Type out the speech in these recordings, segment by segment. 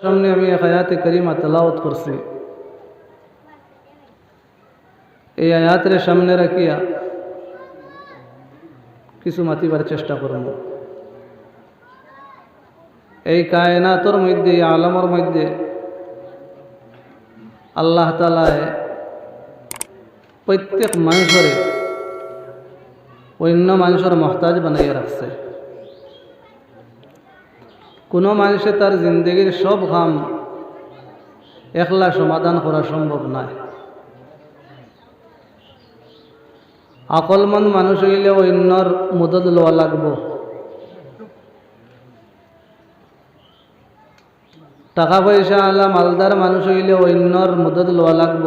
সামনে আমি এক আয়াতে কারিমা তেলাওয়াত করছি। এই আয়াতের সামনে রাখিয়া কিছু মাতিবার চেষ্টা করব। এই কায়নাতর মধ্যে, এই আলমের মধ্যে আল্লাহ তাআলায় প্রত্যেক মানুষের অন্য মানুষের মহতাজ বানাইয়া রাখছে। কোনো মানুষে তার জিন্দগির সব কাম একলা সমাধান করা সম্ভব নয়। আকলমন্দ মানুষ হইলে অন্যর মদদ লওয়া লাগব। টাকা পয়সা আলা মালদার মানুষ হইলে অন্যর মদদ লওয়া লাগব।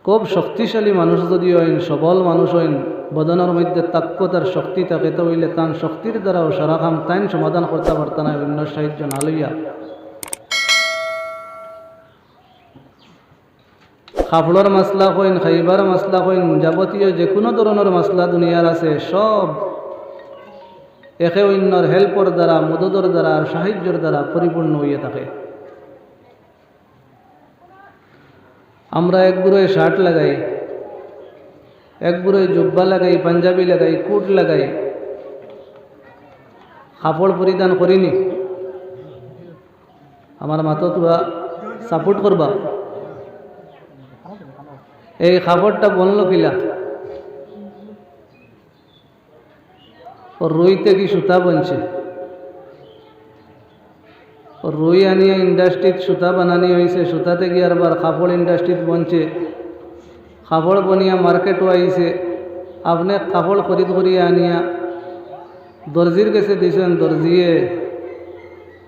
খুব শক্তিশালী মানুষ যদি হইন, সবল মানুষ হইন, বদনের মধ্যে তাক্কতার শক্তি থাকে, তো হইলে তান শক্তির দ্বারাও সারা কাম তাইন সমাধান করতে পারত না অন্য সাহায্য না লইয়া। খাফড়র মাসলা হইন, খাইবার মাসলা হইন, যাবতীয় যে কোনো ধরনের মাসলা দুনিয়ার আছে, সব একে অন্যর হেল্পর দ্বারা, মদদর দ্বারা আর সাহায্যের দ্বারা পরিপূর্ণ হইয়া থাকে। আমরা এক বুড়োয় শার্ট লাগাই, এক বুড়োয় জুব্বা লাগাই, পাঞ্জাবি লাগাই, কোট লাগাই, কাপড় পরিধান করিনি। আমার মাথা তোরা সাপোর্ট করবা। এই কাপড়টা বনল কিলা? রুইতে কি সুতা বনছে? রুই আনিয়া ইন্ডাস্ট্রিত সুতা বানানি হয়েছে, সুতাতে গিয়ে আবার কাপড় ইন্ডাস্ট্রিত বনছে, কাপড় বনিয়া মার্কেটও আইছে। আপনি কাপড় খরিদ করিয়া আনিয়া দর্জির কাছে দিয়েছেন, দর্জিয়ে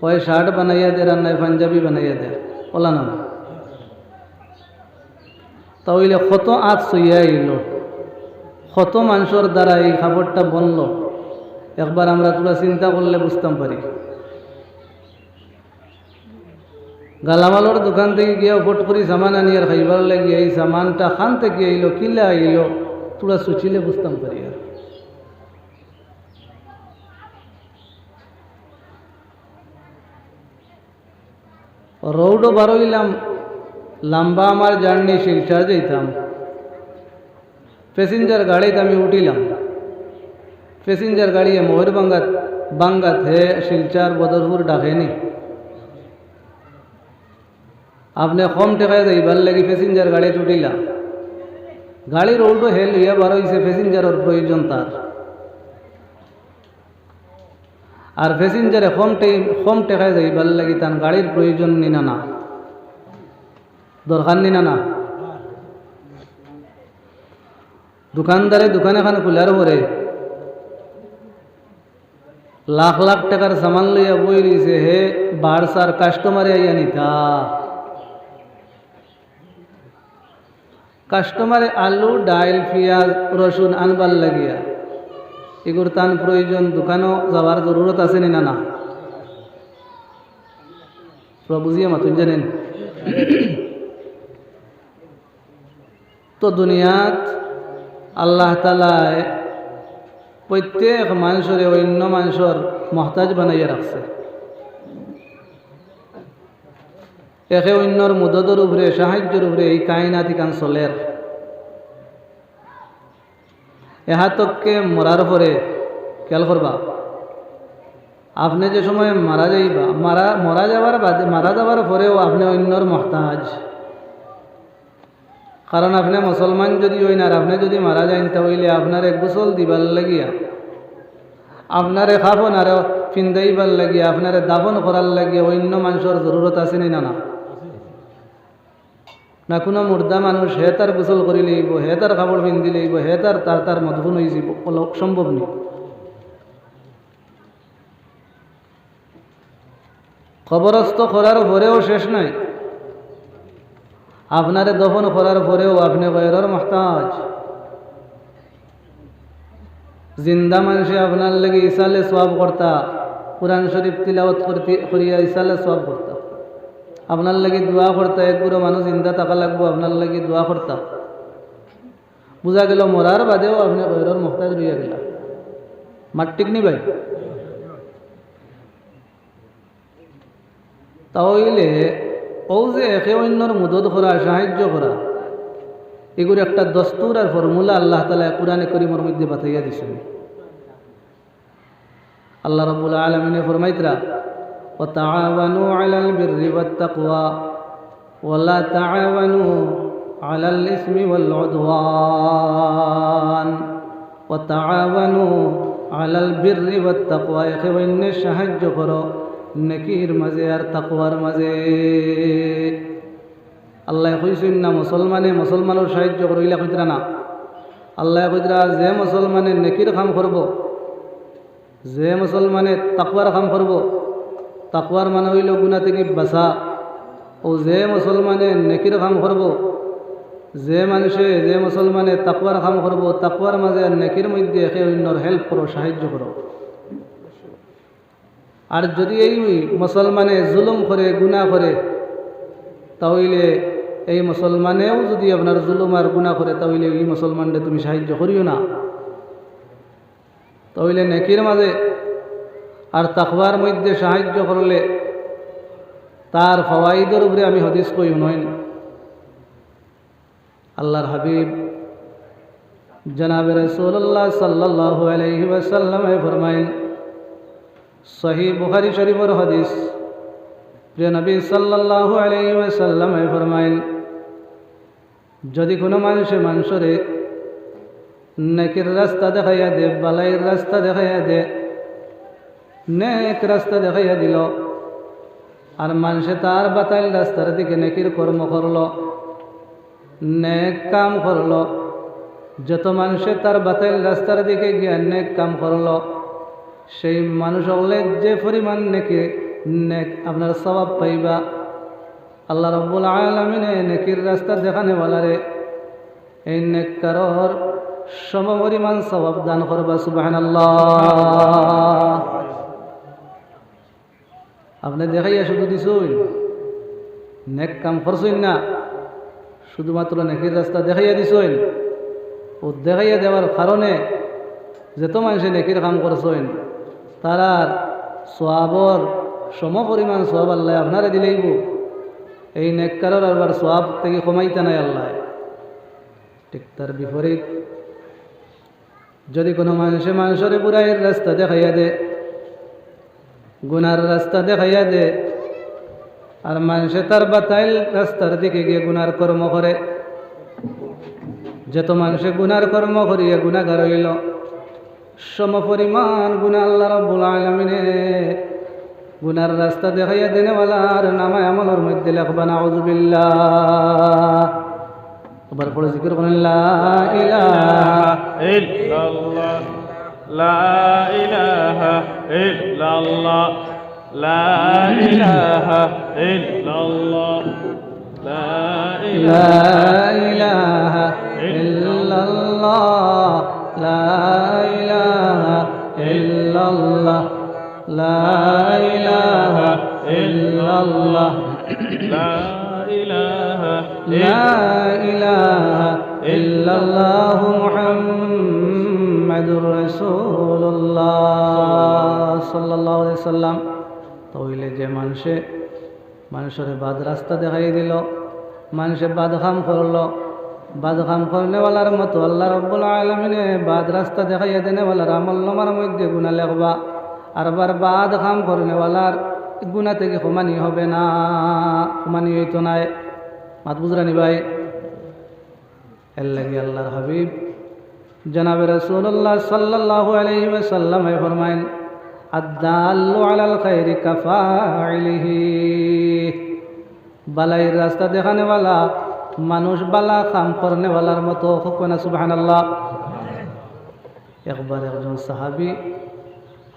হয় শার্ট বানাইয়া দে, আর নাই পাঞ্জাবি বানাইয়া দে, ওলা না। তাহলে কত আজ সইয়া আইল, কত মানুষের দ্বারা এই কাপড়টা বনল, একবার আমরা তোরা চিন্তা করলে বুঝতাম পারি। গালামালর দোকান থেকে গিয়া ফট করি সামান আনিয়ার খাইবার লাগে, এই সামানটা খান থেকে আইল, কিলা আইল, তোরা সুচিলে বুঝতাম পারি। আর রৌডও বারোইলাম, লম্বা আমার জার্নি, শিলচর যাইতাম, প্যাসেঞ্জার গাড়িতে আমি উঠিলাম। প্যাসেঞ্জার গাড়ি মোহর বাঙ্গাত হে শিলচর বদরপুর ডাকেনি। আপনি কম টাকায় যাইবার লাগি প্যাসেঞ্জার গাড়িতে উঠিলাম, গাড়ির রোডও হেল হইয়া বার হয়েছে, প্যাসেঞ্জারের প্রয়োজন তার। আর প্যাসেঞ্জারে কম টাকায় যাইবার লাগি তার গাড়ির প্রয়োজন নিনা না, দরকার নিনা না। দোকানদারে দোকান এখন খোলার পরে লাখ লাখ টাকার সামান লইয়া বই রয়েছে, হে বারসার কাস্টমারে আইয়া নিতা। কাস্টমারে আলু, ডাইল, পেঁয়াজ, রসুন আনবার লাগিয়া এগুলো তান প্রয়োজন, দোকানও যাওয়ার জরুরত আছে না না? বুঝিয়ে মাতুন জানেন। তো দুনিয়াত আল্লাহ তাআলায় প্রত্যেক মানুষের অন্য মানুষের মহতাজ বানাইয়া রাখছে। একে অন্যর মদদের উপরে, সাহায্যের উপরে এই কায়নাতি কান চলের। এহাতককে মরার পরে খেয়াল করবা, আপনি যে সময় মারা যাইবা, মারা যাবার পরেও আপনি অন্যর মহতাজ। কারণ আপনি মুসলমান যদি হইন আর আপনি যদি মারা যাইন, তাহলে আপনার এক গোসল দিবার লাগিয়া, আপনারে খাবন আর ফিন্দাইবার লাগিয়া, আপনারে দাফন করার লাগিয়া অন্য মানুষের জরুরত আছে না না? না কোনো মুর্দা মানুষ হে তার গোসল করি লইব, হে তার কাপড় পিন্ধি লইব, হে তার মদফুন হয়ে যাব, সম্ভব নেই। কবরস্থ করার পরেও শেষ নাই, আপনারে দফন করার পরেও আপনি গয়রের মহতাজ। জিন্দা মানুষে আপনার লাগে ইসালে সওয়াব করতা, কুরআন শরীফ তিলাওয়াত করিয়া ইসালে সওয়াব করতা, আপনার লাগে দোয়া করতা। এক বুড়ো মানুষ জিন্দা থাকা লাগবো, আপনার লাগে দোয়া করতা। বোঝা গেল মরার বাদেও আপনি গয়রের মহতাজ রইয়া গেলা। মার ঠিক নি ভাই? তাহলে ও যে একে অন্যর মদত করা সাহায্য করা এগুলো একটা দস্তুর আর ফর্মুলা আল্লাহ তাআলা কুরআনে কারীমের মধ্যে বাতাইয়া দিয়েছেন। আল্লাহ রাব্বুল আলামিনে ফরমাইতরা ওয়া তাআওয়ানু আলাল বিররি ওয়াত তাকওয়া ওয়া লা তাআওয়ানু আলাল ইসমি ওয়াল উদওয়ান ওয়া তাআওয়ানু আলাল বিররি ওয়াত তাকওয়া একে অন্যের সাহায্য করো নেকির মাঝে আর তাকওয়ার মাঝে। আল্লাহ কইছেন না মুসলমানের সাহায্য করইলা কইতরা না, আল্লাহ কইতরা যে মুসলমানে নেকির কাম করব, যে মুসলমানে তাকওয়ার কাম করব, তাকওয়ার মানে হইল গুনাহ থেকে বাঁচা, ও যে মুসলমানে নেকির কাম করব, যে মুসলমানে তাকওয়ার কাম করব, তাকওয়ার মাঝে আর নেকির মধ্যে একে অন্যর হেল্প করো, সাহায্য করো। আর যদি এই মুসলমানে জুলুম করে গুনাহ করে তাহলে এই মুসলমানেও যদি আপনার জুলুম আর গুনাহ করে তাহলে এই মুসলমানকে তুমি সাহায্য করিও না। তাহলে নেকির মাঝে আর তাকওয়ার মধ্যে সাহায্য করলে তার ফাওয়াইদের উপরে আমি হাদিস কই নয়। আল্লাহর হাবিব জনাবে রাসূলুল্লাহ সাল্লাল্লাহু আলাইহি ওয়াসাল্লাম ফরমায়েন, সহিহ বুখারী শরীফের হাদিস, প্রিয় নবী সাল্লাল্লাহু আলাইহি ওয়াসাল্লাম ফরমায়েন, যদি কোনো মানুষরে নেকির রাস্তা দেখাইয়া দে, বালাইয়ের রাস্তা দেখাইয়া দে, নেক রাস্তা দেখাইয়া দিল, আর মানুষে তার বাতাইল রাস্তার দিকে নেকির কর্ম করল, নেক কাম করল, যত মানুষে তার বাতাইল রাস্তার দিকে গিয়া নেক কাম করল, সেই মানুষ হলে যে পরিমাণ নেক আপনার সওয়াব পাইবা, আল্লাহ রাব্বুল আলামিনে নেকির রাস্তা দেখানেওয়ালারে এই নেককারর সমপরিমাণ সওয়াব দান করবা। সুবহানাল্লাহ। আপনি দেখাইয়া শুধু দিছুন, নেক কাম করছেন না, শুধুমাত্র নেকির রাস্তা দেখাইয়া দিছুন। ও দেখাইয়া দেওয়ার কারণে যত মানুষে নেকির কাম করছেন তারার সওয়াবর সমপরিমাণ সওয়াব আল্লাহ আপনারে দিলেইব। এই নেককারর আবার সওয়াব থেকে কমাইতে নাই আল্লাহ। ঠিক তার বিপরীত যদি কোনো মানুষের বুরাইয়ের রাস্তা দেখাইয়া দে, গুনার রাস্তা দেখাইয়া দে, আর মানুষে তার বাতাইল রাস্তার দিকে গিয়ে গুনার কর্ম করে, যত মানুষে গুনার কর্ম করিয়া গুনাহগার হইল, সমপরিমাণ গুনাহ আল্লাহ রাব্বুল আলামিনে গুনার রাস্তা দেখাইয়া দেনেওয়ালার নামায় আমলের মধ্যে লেখবা। নাউযুবিল্লাহ। আবার পড়ে জিকির করেন, লা ইলাহা ইল্লাল্লাহ, লা ইলাহা ইল্লাল্লাহ, লা ইলাহা ইল্লাল্লাহ, লা ইলাহা ইল্লাল্লাহ, লা ইলাহা ইল্লাল্লাহ, লা ইলাহা ইল্লাল্লাহ, লা ইলাহা লা ইলাহা ইল্লাল্লাহু মুহাম্মাদুর রাসূলুল্লাহ সাল্লাল্লাহু আলাইহি সাল্লাম। তাহলে যে মানুষের বাদ রাস্তা দেখাই দিল, মানুষে বাদ কাম করলো, বাদ কাম করনেওয়ালার মতো আল্লাহ রাব্বুল আলামিনে বাদ রাস্তা দেখাইয়া দেনেওয়ালার আমল নামার মধ্যে গুনাহ লেখবা। আর বাদ কাম করনেওয়ালার গুনাহ থেকে ক্ষমানি হবে না, ক্ষমানি হইতো নাই। মাত বুঝরানি ভাই, এর লাগি আল্লাহর হাবিব জনাবে রাসূলুল্লাহ সাল্লাল্লাহু আলাইহি ওয়াসাল্লাম ফরমায়েন, আদ-দাল্লু আলাল খায়রি কাফাইলিহি। বালাইয়ের রাস্তা দেখানেওয়ালা মানুষ বালা কাম করনেওয়ালার মতো। না সুবহানাল্লাহ। একবার একজন সাহাবী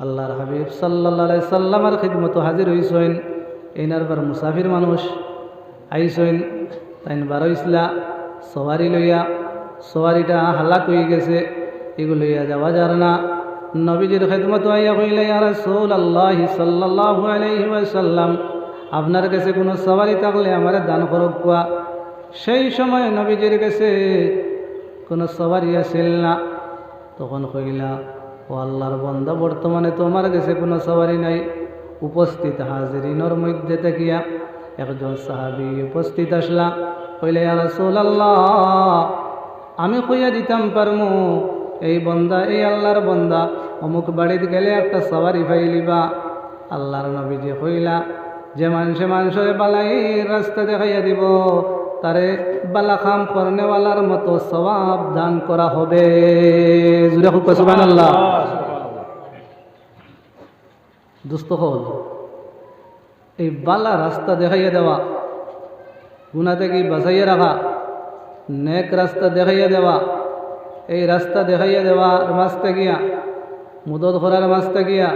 আল্লাহর হাবিব সাল্লাল্লাহু আলাইহি সাল্লামের খিদমত হাজির হইছেন। এইনারবার মুসাফির মানুষ আইছেন, তাইন বার হইছিলা সওয়ারি লইয়া, সওয়ারিটা হালাক হয়ে গেছে, এগুলো লইয়া যাওয়া যার না। নবীজির খিদমত আইয়া কইলে, ইয়া রাসূলুল্লাহ সাল্লাল্লাহু আলাইহি ওয়াসাল্লাম, আপনার কাছে কোনো সওয়ারি থাকলে আমার দান করক কোয়া। সেই সময় নবীজির কাছে কোনো সওয়ারি আসিল না। তখন কইলা, ও আল্লাহর বান্দা, বর্তমানে তোমার কাছে কোনো সওয়ারি নাই, উপস্থিত হাজিরিনের মধ্যে থাকিয়া একজন সাহাবী উপস্থিত আসলা, কইলে ইয়া রাসূলুল্লাহ, আমি কইয়া দিতাম পারমু এই বন্দা, এই আল্লাহর বন্দা অমুক বাড়িতে গেলে একটা সওয়ারি পাইলিবা। আল্লাহর নবীজি কইলা, যে মানুষের বালাই রাস্তা দেখাইয়া দিব তারে বালা কাম করনেওয়ালার মতো সওয়াব দান করা হবে। জুড়ে খুব সুবহানাল্লাহ। দোস্ত হল, এই বালা রাস্তা দেখাইয়া দেওয়া, গুনাহ থেকে বাঁচাইয়া রাখা, নেক রাস্তা দেখাইয়া দেওয়া, এই রাস্তা দেখাইয়া দেওয়ার মাঝতে গিয়া, মুদত করার মাঝতে গিয়া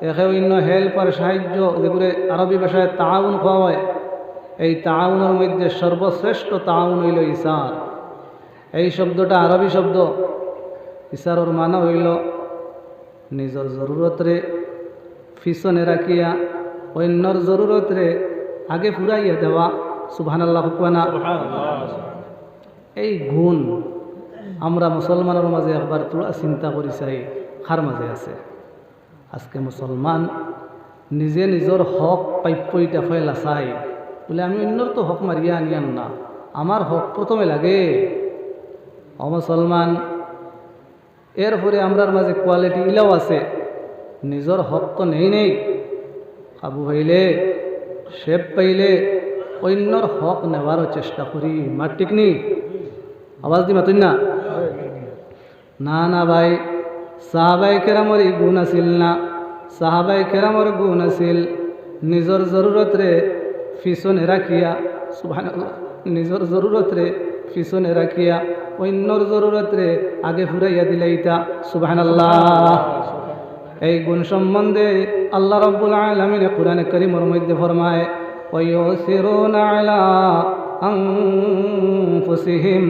একে অন্য হেল্প আর সাহায্য, যেগুলো আরবি ভাষায় তাআউন খাওয়া হয়, এই তাআউনের মধ্যে সর্বশ্রেষ্ঠ তাআউন হইল ইসার। এই শব্দটা আরবি শব্দ। ইসারর মানে হইল নিজের জরুরতরে পিছনে রাখিয়া অন্যর জরুরতরে আগে ফুরাইয়া দেওয়া। সুবহানাল্লাহ হুকমানা। এই গুণ আমরা মুসলমানের মাঝে একবার তোরা চিন্তা করি চাই কার মাঝে আছে। আজকে মুসলমান নিজে নিজের হক প্রাপ্য এটা ফেলা চাই বলে, আমি অন্যর তো হক মারিয়া আনিয়ান না, আমার হক প্রথমে লাগে। মুসলমান এরপরে আমরার মাঝে কোয়ালিটি ইলাও আছে, নিজের হক তো নেই কাবু হইলে শেপ পাইলে অন্যর হক নেওয়ারও চেষ্টা করি। মার ঠিক নেই? আওয়াজ দি মাতুন না? না না ভাই, সাহাবাই কেরামর এই গুণ আছিল না? সাহাবাই কেরামর গুণ আছিল নিজের জরুরতরে পিছনে রাখিয়া, সুবহানাল্লাহ, নিজের জরুরতরে পিছনে রাখিয়া অন্যর জরুরতরে আগে ফুরাইয়া দিলে ইটা। সুবহানাল্লাহ। এই গুণ সম্বন্ধে আল্লাহ রাব্বুল আলামিন কোরআনে কারীমের মধ্যে ফরমায়, ওয়ায়ুসিরুনা আলা আনফুসিহিম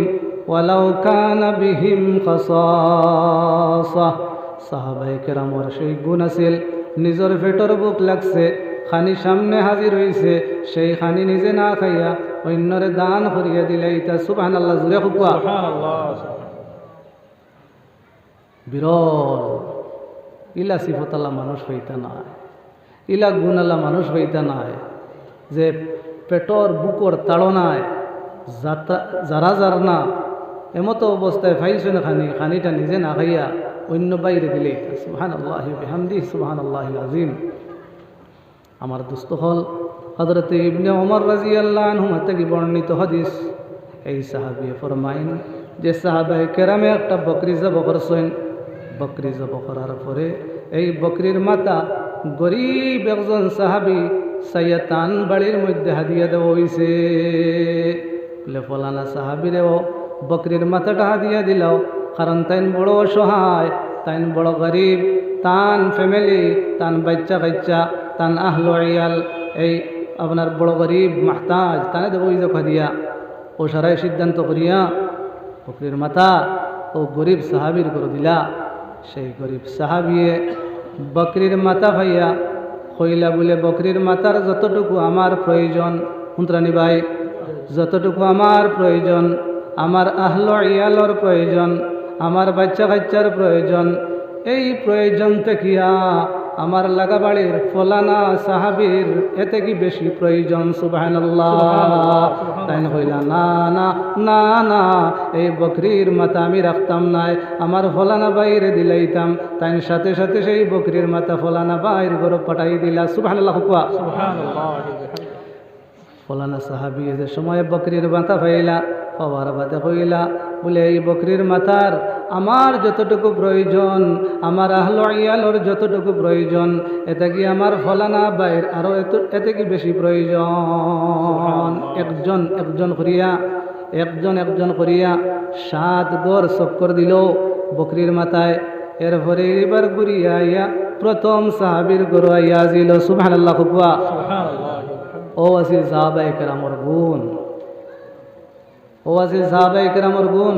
ওয়ালাউ কানা বিহিম খাসাসা। সাহাবায়ে কেরামের সেই গুণ আছিল, নিজের পেটের বুক লাগছে, খানি সামনে হাজির হইছে, সেই খানি নিজে না খাইয়া অন্যরে দান করিয়া দিলে ইটা। সুবহানাল্লাহ। জুড়ে খুববা বিরল। ইলা সিফতাল্লা মানুষ হইতা নাই, ইলা গুণাল্লা মানুষ হইতা নাই, যে পেটর বুকর তাড়নায় যারা যার না এমতো অবস্থায় ফাইছে না খানিটা নিজে না খাইয়া অন্য বাইরে দিলে। সুবহানাল্লাহি বিহামদিহি সুবহানাল্লাহিল আযীম। আমার দোস্ত হল হযরত ইবনে ওমর রাদিয়াল্লাহু আনহু থেকে বর্ণিত হাদিস। এই সাহাবী ফরমাইন যে সাহাবায়ে কেরামে একটা বকরি জবাই করছেন। বকরি জবাই করার পরে এই বকরির মাথা গরিব একজন সাহাবী সাইয়াতান বাড়ির মধ্যে হাদিয়া দেওয়া হইছে। বলে ফলানা সাহাবীরেও বকরির মাথাটা হাদিয়া দিলাও, কারণ তাইন বড় অসহায়, তাইন বড় গরিব, তান ফ্যামিলি, তান বাচ্চা কাচ্চা, তান আহলো ইয়াল, এই আপনার বড় গরিব মাহতাজ, তানে দেবো ইজক হাদিয়া। ও সারাই সিদ্ধান্ত করিয়া বকরির মাথা ও গরিব সাহাবীর করে দিলা। সেই গরিব সাহাবিয়ে বকরির মাথা ভাইয়া কইলা, বলে বকরির মাথার যতটুকু আমার প্রয়োজন, হুন্ত্রানি ভাই, যতটুকু আমার প্রয়োজন, আমার আহলো ইয়ালর প্রয়োজন, আমার বাচ্চা কাচ্চার প্রয়োজন, এই প্রয়োজন থেকিয়া আমার লাগা বাড়ির ফলানা সাহাবীর এতে কি বেশি প্রয়োজন? সুবহানাল্লাহ। তাই কইলা, না না না না, এই বকরির মাথা আমি রাখতাম নাই, আমার ফলানা বাইরে দিলাইতাম। তাই সাথে সাথে সেই বকরির মাথা ফলানা বাইর ঘরে পাঠাই দিলা। সুবহানাল্লাহ। ফলানা সাহাবী যে সময় বকরির মাথা পাইলা, পাওয়ার বাদে কইলা, বলে এই বকরির মাথার আমার যতটুকু প্রয়োজন, আমার আহলো ইয়ালর যতটুকু প্রয়োজন, এটা কি আমার ফলানা বাইর আরও এতে কি বেশি প্রয়োজন? একজন একজন করিয়া 7 গড় চক্কর দিল বকরির মাথায়। এরপরে এবার ঘুরিয়া আইয়া প্রথম সাহাবীর গড় আইয়া আসিল। সুবহানাল্লাহ। খুববা ও আছিল সাহাবায়ে কেরামের গুণ, ও আছিল সাহাবায়ে কেরামের গুণ।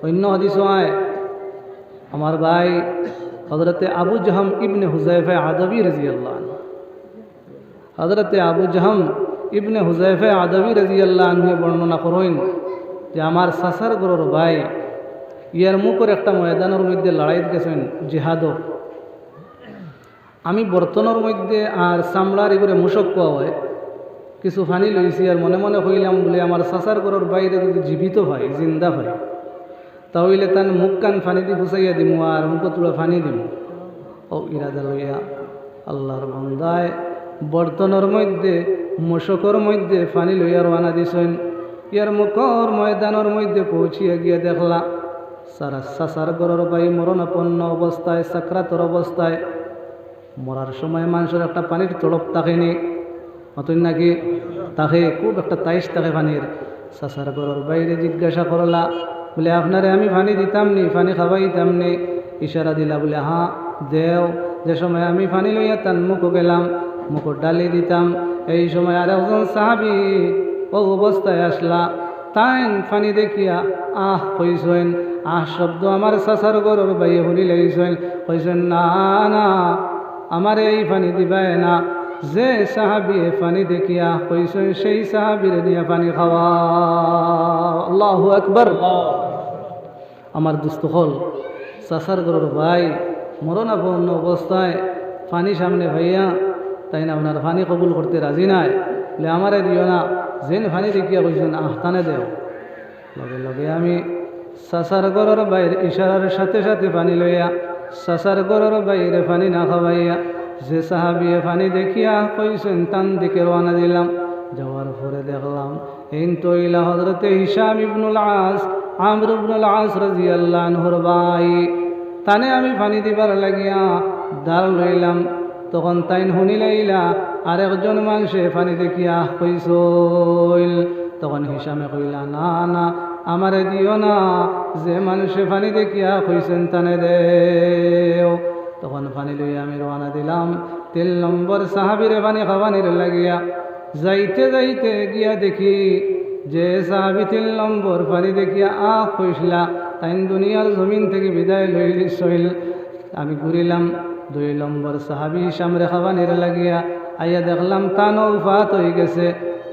অন্য হাদিস হয় আমার ভাই হযরতে আবু জাহম ইবনে হুযায়ফা আদবী রাদিয়াল্লাহু আনহু, হযরতে আবু জাহম ইবনে হুযায়ফা আদবী রাদিয়াল্লাহু আনহু বর্ণনা করেন যে আমার চাচার ঘরের ভাই ইয়ার মুখের একটা ময়দানের মধ্যে লড়াইত গেছেন জিহাদ। আমি বর্তনের মধ্যে আর চামড়ার এগুলো মুশক পাওয়া হয় কিছু পানি লইছি আর মনে মনে কইলাম বলে আমার চাচার ঘরের বাইরে যদি জীবিত হয় জিন্দা হয় তাহলে তার মুখ কান ফানি দি ফুসাইয়া দিমু আর মুখ তুলে ফানি দিমু ও ইরাদা লইয়া আল্লাহর বান্দায় বর্তনের মধ্যে মশকর মধ্যে ফানি লইয়া রওনা দিছেন ইয়ার মুখর ময়দানের মধ্যে পৌঁছিয়া গিয়ে দেখলা সারা চাচার ঘরের বাই মরণাপন্ন অবস্থায় সাকরাতর অবস্থায় মরার সময় মানুষের একটা পানির তড়প থাকেনি মতন নাকি তাকে খুব একটা তাইশ থাকে পানির চাচার ঘরের বাইরে জিজ্ঞাসা করলা বলে আপনারে আমি পানি দিতাম নি পানি খাওয়াইতাম নি ইশারা দিলা বলে হ্যাঁ দেও যে সময় আমি পানি লইয়া তার মুখো গেলাম মুখো ডালি দিতাম এই সময় আর একজন সাহাবি ও অবস্থায় আসলা তাই পানি দেখিয়া আহ কইছেন আহ শব্দ আমার চাচার ঘরের বাইরে শুনি লাগিছেন কইছেন না না আমার এই পানি দিবাই না যে সাহাবি পানি দেখিয়া কইছেন সেই সাহাবির নিয়ে পানি খাওয়া আল্লাহু আকবার আমার দুস্থ হল চাচার ঘরের ভাই মরণাপন্ন অবস্থায় পানি সামনে ভাইয়া তাই না আপনার পানি কবুল করতে রাজি নাই বলে আমারে দিও না যেন পানি দেখিয়া কইছেন আহতানে দেও লগে লগে আমি চাচার ঘরের বাইরে ইশারার সাথে সাথে পানি লইয়া চাচার ঘরের বাইরে পানি না খাওয়াইয়া যে সাহাবিয়ে পানি দেখিয়া কইছেন তান দিকে রওনা দিলাম যাওয়ার পরে দেখলাম ইন তৈলা হযরতে হিশাম ইবনুল আস আমর ইবনুল আস রাদিয়াল্লাহু আনহুর ভাই তানে আমি পানি দিবার লাগিয়া দাঁড় লইলাম তখন তাইন শুনি লাইলা আরেকজন মানুষে পানি দেখিয়া কইছিল তখন হিসামে কইলা না না আমারে দিও না যে মানুষে পানি দেখিয়া কইছেন তানে দেও তখন পানি লইয়া আমি রওনা দিলাম 3 নম্বর সাহাবীরে পানি খাওয়ানির লাগিয়া যাইতে যাইতে গিয়া দেখি যে সাহাবী 3 নম্বর পানি দেখিয়া কইসলা তাই দুনিয়ার জমিন থেকে বিদায় লইল আমি ঘুরিলাম 2 নম্বর সাহাবী হিসামরে খাওয়ানির লাগিয়া আইয়া দেখলাম তানও উফাত হয়ে গেছে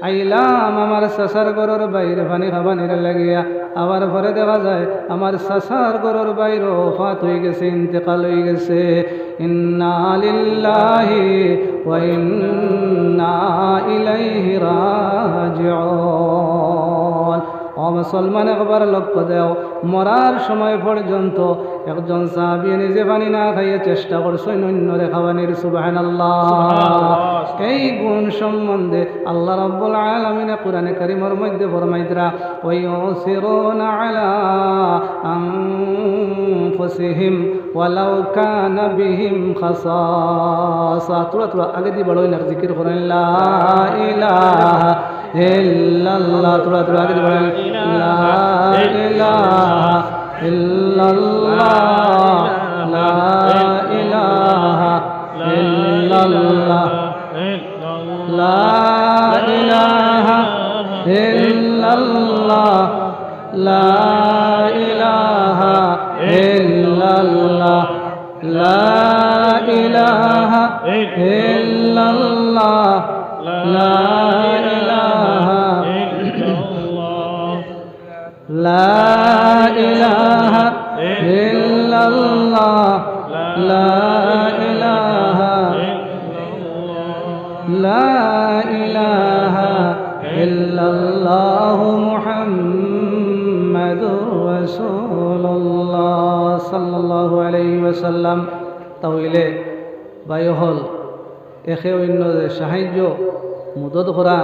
আইলাম আমার চাচার ঘরের বাইরে পানি খাওয়ানির লাগিয়া আবার পরে দেখা যায় আমার চাচার ঘরের বাইরে ওফাত হয়ে গেছে ইন্তেকাল হয়ে গেছে ইন্না লিল্লাহি ওয়া ইন্না ইলাইহি রাজিউন ও মুসলমান একবার লক্ষ্য দেও মরার সময় পর্যন্ত একজন সাহাবী নিজে পানি না খাইয়ে চেষ্টা করছেন অন্যরে খাওয়ানির সুবহানাল্লাহ এই গুণ সম্বন্ধে আল্লাহ রাব্বুল আলামিন কোরআনে কারীমের মধ্যে ফরমাইতরা ওয়ায়ুসিরুনা আলা আনফুসিহিম ওয়ালাউ কানা বিহিম খাসাসা তোরা আগে দি বড় না জিকির করেন লা ইলাহা ইল্লাল্লাহ তোরা আগে দি বলেন লা ইলাহা ইল্লাল্লাহ লা ইলাহা ইল্লাল্লাহ লা ইলাহা ইল্লাল্লাহ লা ইলাহা ইল্লাল্লাহ লা ইলাহা ইল্লাল্লাহ লা ইলাহা লা ইলাহা ইল্লাল্লাহ লা ইলাহা লা ইলাহা ইল্লাল্লাহু মুহাম্মাদুর রাসূলুল্লাহ সাল্লাল্লাহু আলাইহি ওয়াসাল্লাম তাহলে বায়ু হল একে অন্য সাহায্য মদত করা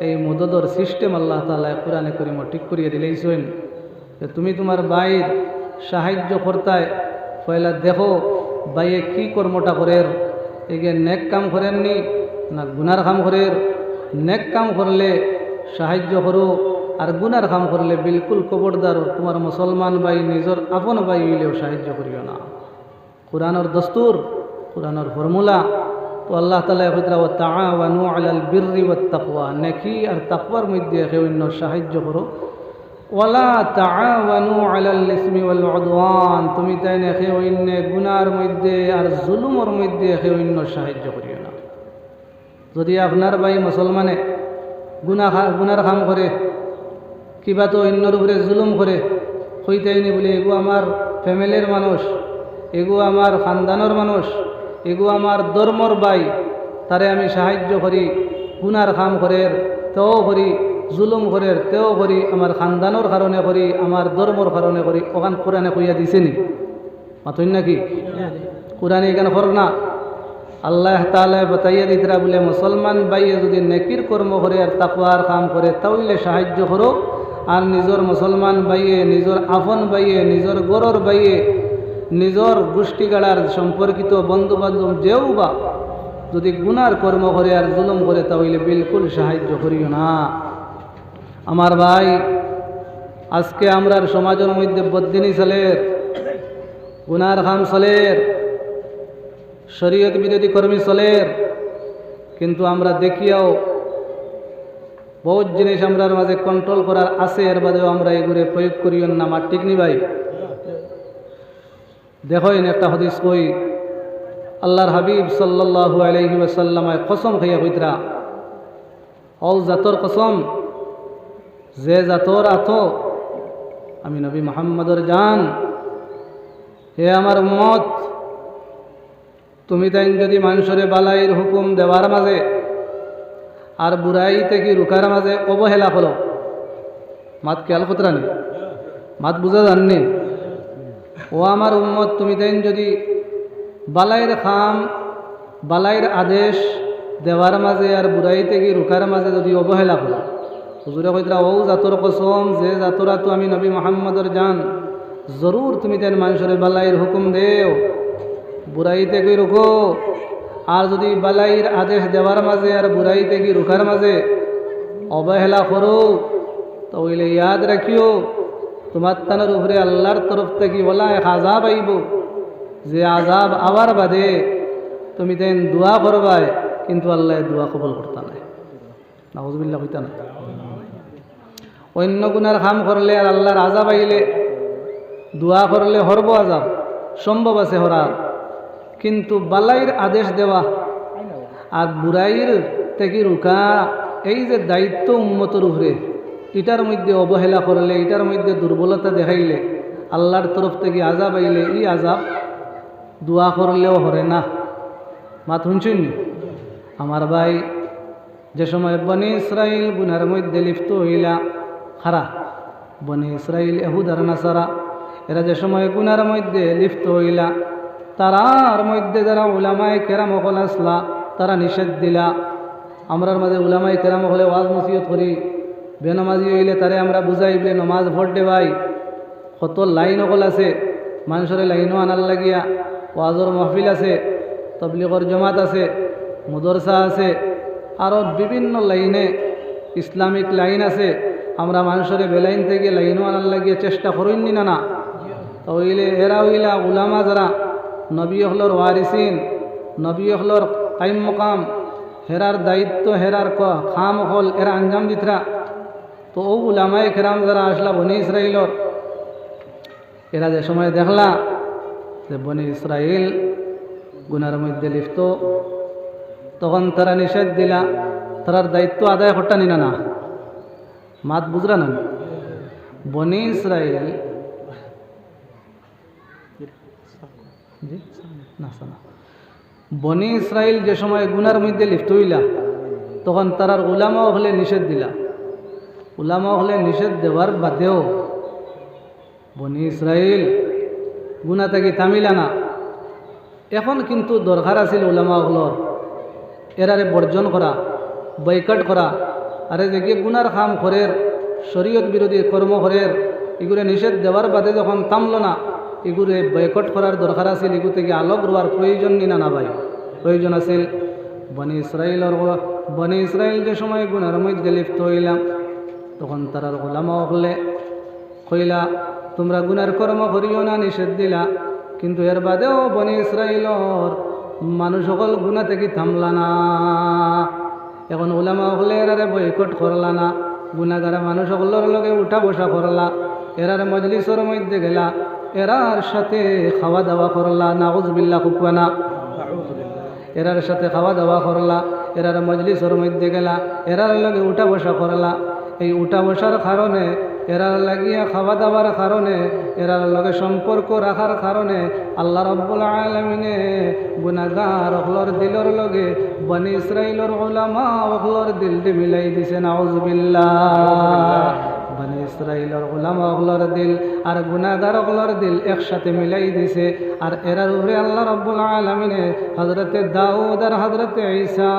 এই মদতর সিস্টেম আল্লাহ তাআলা কোরআনে কারীমে ঠিক করিয়ে দিলেইছেন তুমি তোমার বাইর সাহায্য করতায় পয়লা দেখো বাইয়ে কি কর্মটা করের এগে নেক কাম করেননি না গুনার কাম করের নেক কাম করলে সাহায্য করো আর গুনার কাম করলে বিলকুল খবরদার তোমার মুসলমান ভাই নিজের আপন ভাই হইলেও সাহায্য করিও না কোরআনের দস্তুর কোরআনের ফর্মুলা তো আল্লাহ তাআলা কইতরা ওয়া তাআওয়ানু আলাল বিররি ওয়াত তাকওয়া নেকি আর তাকওয়ার মধ্যে একে অন্য সাহায্য করো ওয়ালা তাআওয়ানু আলাল ইসমি ওয়াল উদওয়ান তুমি তাই একে অন্য গুনার মধ্যে আর জুলুমের মধ্যে একে অন্য সাহায্য করিও না যদি আপনার ভাই মুসলমানে গুনার কাম করে কিবা তো অন্যর উপরে জুলুম করে হইতেইনি বলে এগো আমার ফ্যামিলির মানুষ এগো আমার খানদানোর মানুষ এগু আমার ধর্মর বাই, তারে আমি সাহায্য করি, গুনার কাম করের তেও করি, জুলুম করের তেও করি, আমার খানদানোর কারণে করি, আমার ধর্মর কারণে করি। ওখান কোরআনে কইয়া দিছেনি মাতই নাকি? কোরআনে এখানে কর না। আল্লাহ তাআলা বাতাইয়া দিতরা বলে মুসলমান বাইয়ে যদি নেকির কর্ম করে আর তাকওয়ার কাম করে তাহলে সাহায্য করো, আর নিজের মুসলমান বাইয়ে, নিজের আপন বাইয়ে, নিজের গরর বাইয়ে, নিজের গোষ্ঠীগাড়ার সম্পর্কিত বন্ধু বান্ধব যেও বা যদি গুনার কর্ম করে আর জুলুম করে তাহলে বিলকুল সাহায্য করিও না। আমার ভাই, আজকে আমরার সমাজের মধ্যে বদিনী চলের, গুনার কাম চলের, শরীয়ত বিরোধী কর্মী চলের, কিন্তু আমরা দেখিয়াও বহুত জিনিস আমরার মাঝে কন্ট্রোল করার আছে, এর বাদেও আমরা এগুলো প্রয়োগ করিও না। আমার ঠিক নি ভাই? দেখেন একটা হাদিস কই, আল্লাহর হাবিব সাল্লাল্লাহু আলাইহি ওয়াসাল্লামায় কসম খাইয়া কইতরা, অল জাতর কসম, যে জাতর আতো আমি নবী মুহাম্মদর জান, হে আমার উম্মত, তুমি তাই যদি মানুষরে বালাইয়ের হুকুম দেওয়ার মাঝে আর বুড়াই থেকে রুকার মাঝে অবহেলা করো, মাত খেয়াল কতরানি, মাত বুঝা জাননি, ও আমার উম্মত, তুমি তাই যদি বালাইয়ের খাম, বালাইয়ের আদেশ দেওয়ার মাঝে আর বুড়াই থেকে রুকার মাঝে যদি অবহেলা করো, হুজুরে কইতরা ও জাতর কসম, যে জাতরা তো আমি নবী মুহাম্মদর জান, জরুর তুমি তাই মানুষরে বালাইয়ের হুকুম দেও, বুড়াই থেকে রুকো, আর যদি বালাইয়ের আদেশ দেওয়ার মাঝে আর বুড়াই থেকে রুকার মাঝে অবহেলা করো, তাহলে ইয়াদ রাখিও তোমার তানের উপরে আল্লাহর তরফ থেকে বলা এক আজাব আইব, যে আজাব আবার বাদে তুমি তেন দোয়া করবাই, কিন্তু আল্লাহ দোয়া কবল করতা নাই। নাউজুবিল্লাহ কইতা না। অন্য গুনার কাম করলে আর আল্লাহর আজাব আইলে দোয়া করলে হরব আজাব, সম্ভব আছে হরার, কিন্তু বালাইয়ের আদেশ দেওয়া আর বুড়াইয়ের থেকে রুকা, এই যে দায়িত্ব উম্মতের উপরে, এটার মধ্যে অবহেলা করলে, এটার মধ্যে দুর্বলতা দেখাইলে আল্লাহর তরফ থেকে আজাব আইলে, এই আজাব দোয়া করলেও হরে না। মাত শুনছেন আমার ভাই? যে সময় বনি ইসরাইল গুনার মধ্যে লিপ্ত হইলা, খারা বনি ইসরাইল এহুদ আর নাসারা, এরা যে সময় গুনার মধ্যে লিপ্ত হইলা, তারার মধ্যে যারা উলামায়ে কেরাম হল আসলা, তারা নিষেধ দিলা। আমরার মাঝে উলামায়ে কেরাম হলে ওয়াজ নসিহত করি, বেনমাজি হইলে তারে আমরা বুঝাইবে নমাজ ভোট দে ভাই, কত লাইন হল আছে, মানুষের লাইনও আনার লাগিয়া ওয়াজর মাহফিল আছে, তবলিগর জমাত আছে, মদরসা আছে, আরও বিভিন্ন লাইনে ইসলামিক লাইন আছে। আমরা মানুষের বেলাইন থেকে লাইনও আনার লাগিয়ে চেষ্টা করিনি না না, তাহলে এরা হইলা উলামা যারা নবী হলর ওয়ারিসিন, নবী হলর কাইম মকাম, হেরার দায়িত্ব, হেরার খাম হল এরা আঞ্জাম দিতরা। তো ও উলামায়ে কেরাম যারা আসলা বনি ইসরাইলর, এরা যে সময় দেখলা যে বনি ইসরাইল গুনার মধ্যে লিপ্ত, তখন তারা নিষেধ দিলা, তারার দায়িত্ব আদায় করতে নিনা না। মাত বুঝরা না? বনি ইসরাইল বনি ইসরাইল যে সময় গুনার মধ্যে লিপ্ত হইলা, তখন তারার উলামা হলে নিষেধ দিলা। উলামা হলে নিষেধ দেওয়ার বাদেও বনি ইসরাইল গুনা থেকে থামিলা না। এখন কিন্তু দরকার আছিল উলামা হলর এরারে বর্জন করা, বয়কট করা, আরে যে গুনার কাম করের, শরীয়ত বিরোধী কর্ম করের, এগুলো নিষেধ দেওয়ার বাদে যখন থামলো না, এগুলো বয়কট করার দরকার আছিল, এগুলো থেকে আলোক রোয়ার প্রয়োজন নিনা না ভাই, প্রয়োজন আছিল। বনি ইসরাইল যে সময় গুনার মধ্যে লিপ্ত হইলাম, তখন তারার উলামা হলে কইলা তোমরা গুনার কর্ম করিও না, নিষেধ দিলা, কিন্তু এর বাদেও বনি ইসরাইলর মানুষ সকল গুনা থেকে থামলা না। এখন উলামা হলে এরারে বয়কট করলা না, গুনাগারা মানুষ সকলের লগে উঠা বসা করলা, এরার মজলিসের মধ্যে গেলা, এরার সাথে খাওয়া দাওয়া করলা, নাউজুবিল্লাহ কুকুয়ানা, এরার সাথে খাওয়া দাওয়া করলা, এরার মজলিসের মধ্যে গেলা, এরার লগে উঠা বসা করলা। এই উঠা বসার কারণে এরার লাগিয়া খাওয়া দাওয়ার কারণে, এরার লগে সম্পর্ক রাখার কারণে আল্লাহ রাব্বুল আলামিনে গুনাহগার হলর দিলর লগে বনি ইসরাইলর উলামা হলর দিলটি মিলাই দিছেন। আউযুবিল্লাহ। বনি ইসরাইলর উলামা হলর দিল আর গুনাহগার হলর দিল একসাথে মিলাই দিছে। আর এরার উপরে আল্লাহ রাব্বুল আলামিনে হযরতে দাউদ আর হযরতে ঈসা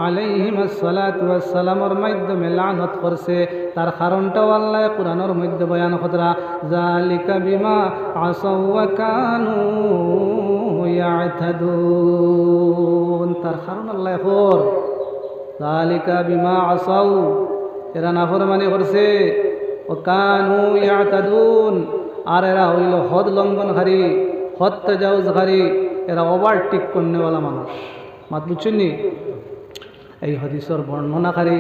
আলাইহিমাস সালাতু ওয়াস সালামের মাধ্যমে লানত করছে। তার কারণটাও আল্লাহ কুরআনের মধ্যে বয়ান করা, যালিকা বিমা আসাউ ওয়া কানু ইয়াতাদুন। তার কারণ আল্লাহ কর, যালিকা বিমা আসাউ, এরা নাফরমানি করছে, ও কানু ইয়াতাদুন, আর এরা হইল হদ লঙ্ঘনকারী, হদ তাজাউজকারী, এরা ওভারটেক করনেওয়ালা মানুষ। মাত বুঝছেন নি? এই হাদিসের বর্ণনাকারী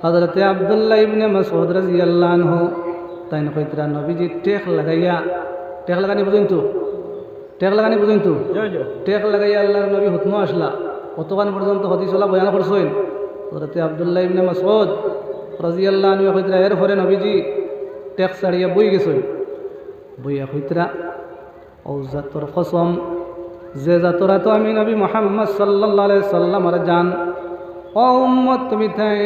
হযরতে আব্দুল্লাহ ইবনে মাসউদ রাদিয়াল্লাহু আনহু তাইন কইতরা নবীজি টেক লাগাইয়া, টেক লাগানি বুঝেন তো, টেক লাগানি বুঝেন তো, টেক লাগাইয়া আল্লাহর নবী হুতমো আসলা অতখান পর্যন্ত হাদিসওয়ালা বয়ান করছেন। হযরতে আব্দুল্লাহ ইবনে মাসউদ রাদিয়াল্লাহু আনহু কইতরা এরপরে নবীজি টেক ছাড়িয়া বই গেছেন। বইয়া কইতরা ও জাতর কসম, যে জাতরা তো আমি নবী মুহাম্মদ সাল্লাল্লাহু আলাইহি সাল্লামের জান, ও উম্মত তুমি তাই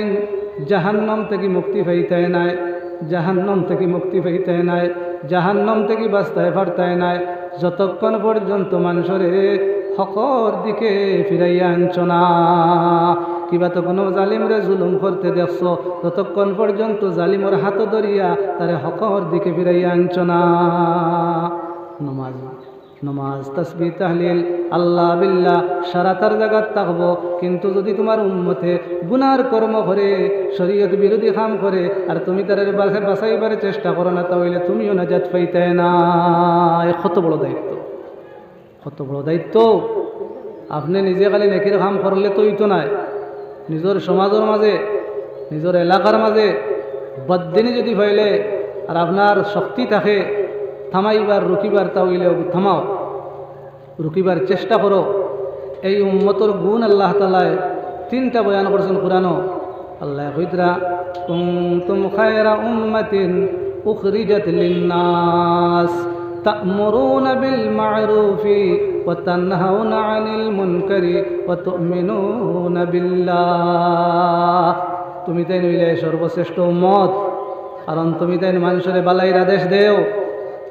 জাহান্নাম থেকে মুক্তি পাইতে নাই, জাহান্নাম থেকে মুক্তি পাইতে নাই, জাহান্নাম থেকে বাঁচতে পারতে নাই যতক্ষণ পর্যন্ত মানুষরে হকর দিকে ফিরাইয়া আনছ না। কিবা তো কোনো জালিমরে জুলুম করতে দেখছ, ততক্ষণ পর্যন্ত জালিমর হাত ধরিয়া তারে হকর দিকে ফিরাইয়া আনছ না। নমাজ, নমাজ, তাসবিহ, তাহলিল, আল্লাহ বিল্লাহ সারা তার জায়গাত থাকবো, কিন্তু যদি তোমার উম্মতে গুনার কর্ম করে, শরীয়ত বিরোধী কাম করে, আর তুমি তার বাঁচাইবার চেষ্টা করো না, তাহলে তুমিও নাজাত পাইতে না। কত বড় দায়িত্ব, কত বড় দায়িত্ব। আপনি নিজে খালি নেকির কাম করলে তো ইতো নাই, নিজের সমাজের মাঝে, নিজের এলাকার মাঝে বদদিনী যদি পাইলে আর আপনার শক্তি থাকে থামাইবার রুকিবার, তাহলে থামাও, রুকিবার চেষ্টা করো। এই উম্মতর গুণ আল্লাহ তাআলা তিনটা বয়ান করেছেন কুরআনও। আল্লাহ কইতরা কুনতুম খায়রা উম্মাতিন উখরিজাত লিন-নাস তা'মুরুনা বিল মা'রুফি ওয়া তানহাউনা আনিল মুনকারি ওয়া তু'মিনুনা বিল্লাহ। তুমি তাই নইলে সর্বশ্রেষ্ঠ উম্মত, কারণ তুমি তাই মানুষের বালাইর আদেশ দেও,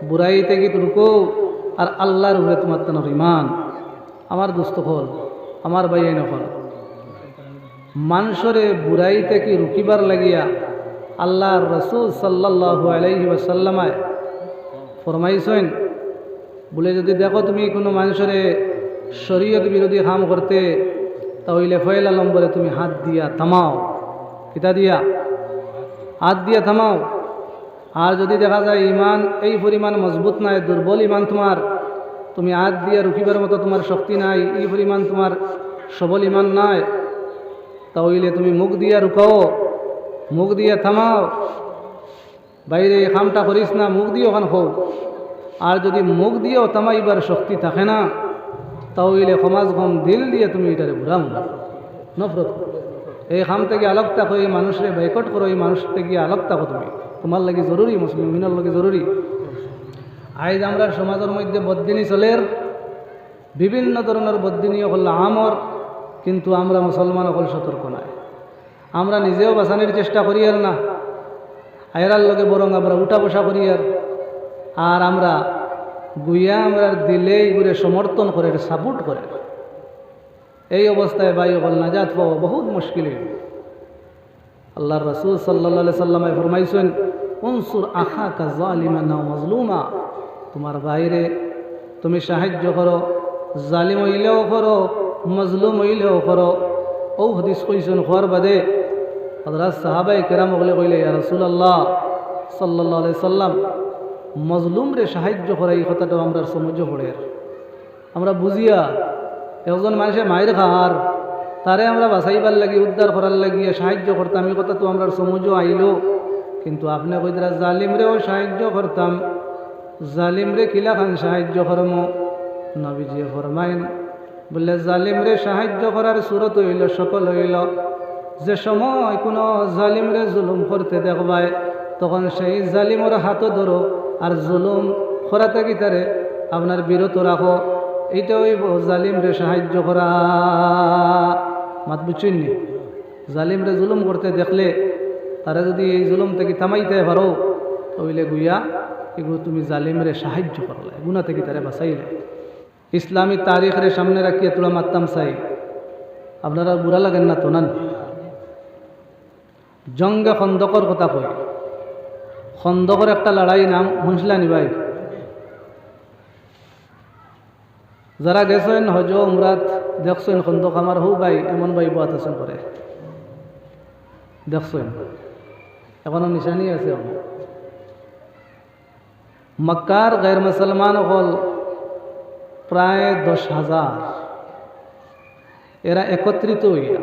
বুড়াই থেকে তুরকো, আর আল্লাহর উপরে তোমার তানোর ইমান। আমার দোস্ত হল, আমার ভাই নকল, মানুষরে বুড়াই থেকে রুকিবার লাগিয়া আল্লাহর রাসূল সাল্লাল্লাহু আলাইহি ওয়াসাল্লামায় ফরমাইছেন, বলে যদি দেখো তুমি কোনো মানুষরে শরীয়ত বিরোধী কাম করতে, তাহলে ফয়লা নম্বরে তুমি হাত দিয়া থামাও। কিতা দিয়া? হাত দিয়া থামাও। আর যদি দেখা যায় ইমান এই পরিমাণ মজবুত নাই, দুর্বল ইমান তোমার, তুমি হাত দিয়া রুখিবার মতো তোমার শক্তি নাই, এই পরিমাণ তোমার সবল ইমান নাই, তাহলে তুমি মুখ দিয়া রুকাও, মুখ দিয়া থামাও। বাইরে এই কামটা করিস না, মুখ দিয়ে ওখান হোক। আর যদি মুখ দিয়েও থামাইবার শক্তি থাকে না, তাহলে সমাজ কম দিল দিয়ে তুমি এটারে ঘুরাম নফরত। এই কাম থেকে আলোক থাকো, এই মানুষরে বাইকট করো, এই মানুষ থেকে আলোক থাকো, তুমি তোমার লাগে জরুরি, মুসলিমিনের লাগে জরুরি। আজ আমরা সমাজের মধ্যে বদ্দিনী চলের, বিভিন্ন ধরনের বদ্দিনী হল আমর, কিন্তু আমরা মুসলমান হল সতর্ক নাই। আমরা নিজেও বাঁচানোর চেষ্টা করি আর না, আয়রার লগে বরং আমরা উঠা বসা করি। আর আমরা গুইয়া আমরা দিলেই ঘুরে সমর্থন করে, সাপোর্ট করে। এই অবস্থায় ভাই হল নাজাত পাওয়া বহুত মুশকিল। আল্লাহর রাসূল সাল্লাল্লাহু আলাইহি সাল্লাম ফরমাইছেন, উনসুর আখাকা যালিমান আও মাজলুমা, তোমার বাইরে তুমি সাহায্য করো, জালিম হইলেও করো, মজলুম হইলেও করো। ও হাদিস কইছেন হওয়ার বাদে হযরত সাহাবায়ে কেরাম বলে কইলে, ইয়া রাসূলুল্লাহ সাল্লাল্লাহু আলাইহি সাল্লাম, মজলুম রে সাহায্য করা এই কথাটাও আমরা সমঝ পড়ে, আমরা বুঝিয়া একজন মানুষের মায়ের খার তারে আমরা বাঁচাইবার লাগি, উদ্ধার করার লাগিয়ে সাহায্য করতাম, এই কথা তো আমরা সমঝ আইলো। কিন্তু আপনি কইতরা জালিমরেও সাহায্য করতাম, জালিমরে কিলাখান সাহায্য করম? নবীজি ফরমাইন, বলে জালিমরে সাহায্য করার সুরত হইল, সকল হইল যে সময় কোনো জালিমরে জুলুম করতে দেখবায়, তখন সেই জালিমর হাতও ধরো আর জুলুম করা থাকি তারে আপনার বিরত রাখো। এইটা ওই জালিমরে সাহায্য করা। মাত বুঝছেন নি? জালিমরে জুলুম করতে দেখলে তারা যদি এই জুলুম থেকে থামাইতে পারো তাহলে গুইয়া এগুলো তুমি জালিমরে সাহায্য করলে, গুণা থেকে তারা বাঁচাইলে। ইসলামী তারিখের সামনে রাখিয়ে তোলা মারতাম চাই, আপনারা বুড়া লাগেন না তো? নান জঙ্গে খন্দকর কথা কই। খন্দকর একটা লড়াই নাম শুনছিলানি ভাই? যারা গেছেন হজ উমরাত দেখছেন খন্দক, আমার হু ভাই এমন ভাই বাত আছেন করে দেখছেন, এখনো নিশানি আছে। মক্কার গैर মুসলমান হল প্রায় 10,000, এরা একত্রিত হইয়া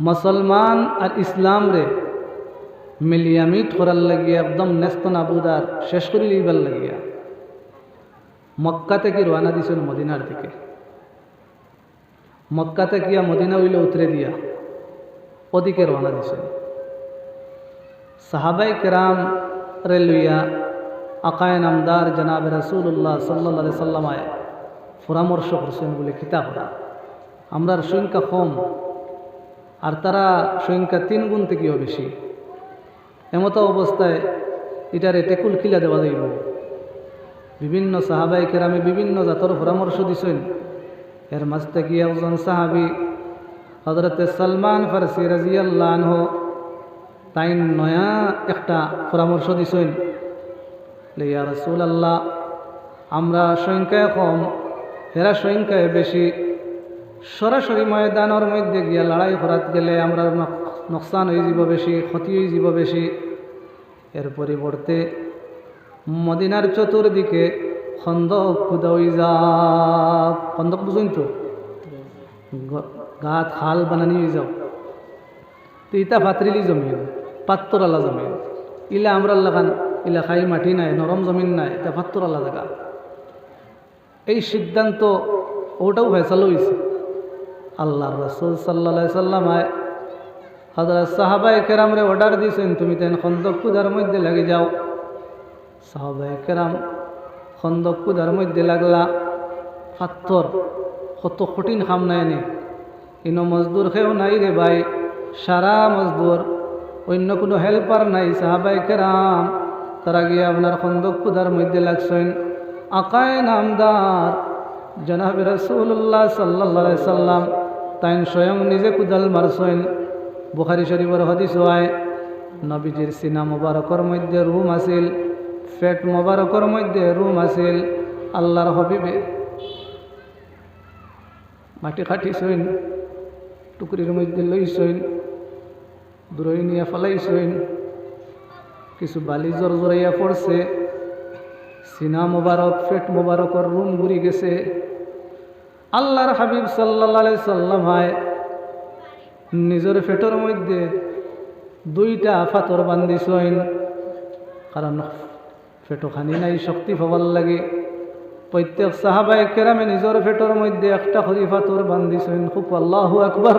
মুসলমান আর ইসলাম রে মিলিয়ামিট করার লাগিয়া একদম নেস্ত নাবুদার শেষ করে লইবার লাগিয়া মক্কা থেকে রওনা দিছেন মদিনার দিকে। মক্কা থেকে মদিনা হইলে উতরে দিয়া ওদিকে রওনা দিছেন। সাহাবাই কেরাম রে লইয়া আকায়ে নামদার জনাব রাসূলুল্লাহ সাল্লাল্লাহু আলাইহি সাল্লামায় পরামর্শ করছেন বলে কিতাব। আমরার সংখ্যা কম আর তারা সংখ্যা 3 গুণ থেকেও বেশি। এমতো অবস্থায় এটার টেকুল খিলা দেওয়া যাইব। বিভিন্ন সাহাবাই কেরামে বিভিন্ন জাতর পরামর্শ দিছেন। এর মাঝ থেকে একজন সাহাবি হযরতে সালমান ফারসি রাদিয়াল্লাহু আনহু তাই নয়া একটা পরামর্শ দিছেন, ইয়া রাসূলুল্লাহ, আমরা সংখ্যায় কম, এরা সংখ্যায় বেশি। সরাসরি ময়দানের মধ্যে গিয়া লড়াই করাত গেলে আমরা নোকসান হয়ে যাব বেশি, ক্ষতি হয়ে যাব বেশি। এর পরিবর্তে মদিনার চতুর্দিকে খন্দক খুদা হয়ে যাও। খন্দক বুঝুন তো, গাত খাল বানানি হয়ে যাও। তো ইটা ফাতরিলি জমিন, পাত্তরালা জমিন। ইলা আমরা লাগান ইলা খাই মাটি নাই, নরম জমিন নাই, এটা পাত্তরালা জায়গা। এই সিদ্ধান্ত ওটাও ফেসালো হয়েছে। আল্লাহর রাসূল সাল্লাল্লাহু আলাইহি সাল্লাম হযরত সাহাবায়ে কেরামরে অর্ডার দিয়েছেন, তুমি তেন খন্দক খুদার মধ্যে লাগে যাও। সাহাবায়ে কেরাম খন্দক খুদার মধ্যে লাগলা। পাত্তর কত কঠিন কাম নাই নি, ইনো মজদুর খেও নাই রে ভাই, সারা মজদুর, অন্য কোনো হেল্পার নাই। সাহাবায়ে কেরাম তারা গিয়ে আপনার খন্দক খুদার মধ্যে লাগছেন। আকায়ে নামদার জনাব রাসূলুল্লাহ সাল্লাল্লাহু আলাইহি সাল্লাম তাই স্বয়ং নিজে কুদাল মারছেন। বুখারী শরীফের হাদিস হয়, নবীজির সিনা মুবারকর মধ্যে রুম আছিল, পেট মুবারকর মধ্যে রুম আছিল। আল্লাহর হাবিবে মাটি কাটিছেন, টুকরির মধ্যে লইছেন, দূরই নিয়ে ফেলাইছেন। কিছু বালি জড়জড়াইয়া পড়ছে, সিনা মুবারক পেট মুবারকর রুম ঘুরি গেছে। আল্লাহর হাবিব সাল্লাল্লাহু আলাইহি সাল্লাম নিজের পেটের মধ্যে 2টা পাথর বান্ধিছেন, কারণ পেটো খানি নাই, শক্তি পাবার লাগে। প্রত্যেক সাহাবায়ে কেরামে নিজের পেটের মধ্যে একটা করে পাথর বান্ধিছেন। খুব আল্লাহু আকবার,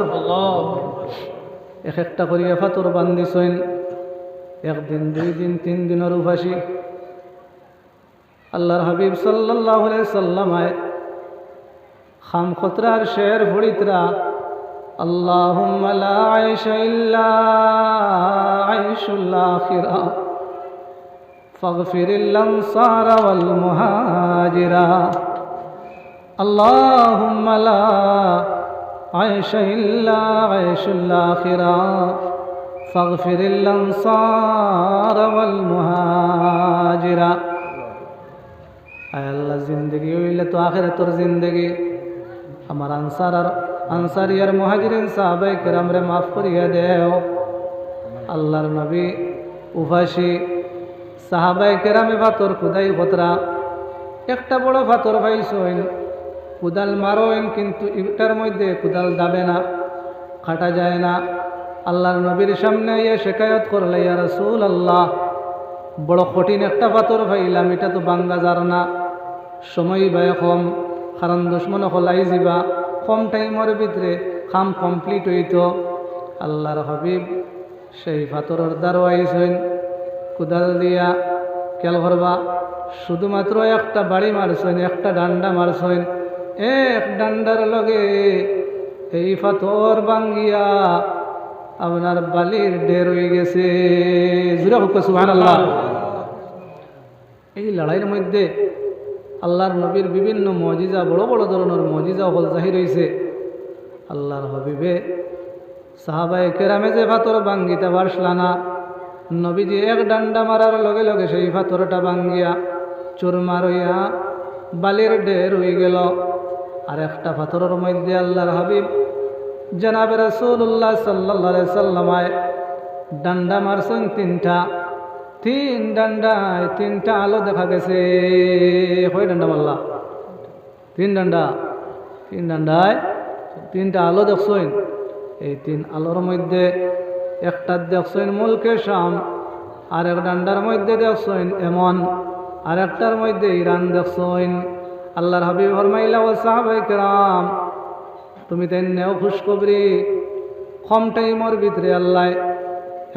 এক একটা করে পাথর বান্ধিছেন। 1 দিন 2 দিন 3 দিনের উপাসী আল্লাহর হাবিব সাল্লাল্লাহু আলাইহি সাল্লাম খাম খতরার শের ভড়িতরা, আল্লাহুম্মা লা আইশা ইল্লা আইশুল আখিরা ফাগফিরিল আনসারা ওয়াল মুহাজিরা, আল্লাহুম্মা লা আইশা ইল্লা আইশুল আখিরা ফাগফিরিল আনসারা ওয়াল মুহাজিরা। আয় আল্লাহ, জিন্দগি হইলে তো আখিরাতের জিন্দগি। আমার আনসারি আর মুহাজিরিন সাহাবায়ে কেরামরে মাফ করিয়া দেও। আল্লাহর নবী উভাসী সাহাবায়ে কেরামে পাথর খুদাই খতরা, একটা বড় পাথর পাইছেন, কুদাল মারোইন, কিন্তু ইটার মধ্যে কুদাল দাবে না, কাটা যায় না। আল্লাহর নবীর সামনে ইয়ে শেকায়ত করলে, ইয়া রাসূলুল্লাহ, বড় কঠিন একটা পাথর পাইলাম, এটা তো বাঙ্গা যার না, সময় ব্যয় কম, কারণ দুশ্মন হলাই যাবা, কম টাইমের ভিতরে কাম কমপ্লিট হইত। আল্লাহর হাবিব সেই পাথরের দ্বারও আইসেন কুদাল দিয়া খেয়াল করবা শুধুমাত্র একটা বাড়ি মারছেন একটা ডান্ডা মারছেন এক ডান্ডার লগে এই পাথর ভাঙ্গিয়া আপনার বালির ঢের হয়ে গেছে জুড়ে হোক সুবহানাল্লাহ। এই লড়াইয়ের মধ্যে আল্লাহর নবীর বিভিন্ন মজিজা বড় বড় ধরনের মজিজা হল জাহির হয়েছে। আল্লাহর হবিবে সাহাবায়ে কেরামে যে পাথর ভাঙ্গিতে পারছিলা না, নবীজি এক ডান্ডা মারার লগে লগে সেই পাথরটা ভাঙ্গিয়া চুরমার হইয়া বালির ঢের হয়ে গেল। আর একটা পাথরের মধ্যে আল্লাহর হাবিব জনাবে রাসূলুল্লাহ সাল্লাল্লাহু আলাইহি সাল্লামায় ডান্ডা মারছেন তিন ডান্ডায় তিনটা আলো দেখা গেছে। কয় ডান্ডা মারলা? তিন ডান্ডায় তিনটা আলো দেখছেন। এই তিন আলোর মধ্যে একটা দেখছেন মুলকে শাম, আর এক ডান্ডার মধ্যে দেখছেন এমন, আর একটার মধ্যে ইরান দেখছেন। আল্লাহর হাবিব ফরমাইলা ও সাহাবায়ে কেরাম তুমি তাই নেও খুশখবরি কম টাইমের ভিতরে আল্লাহ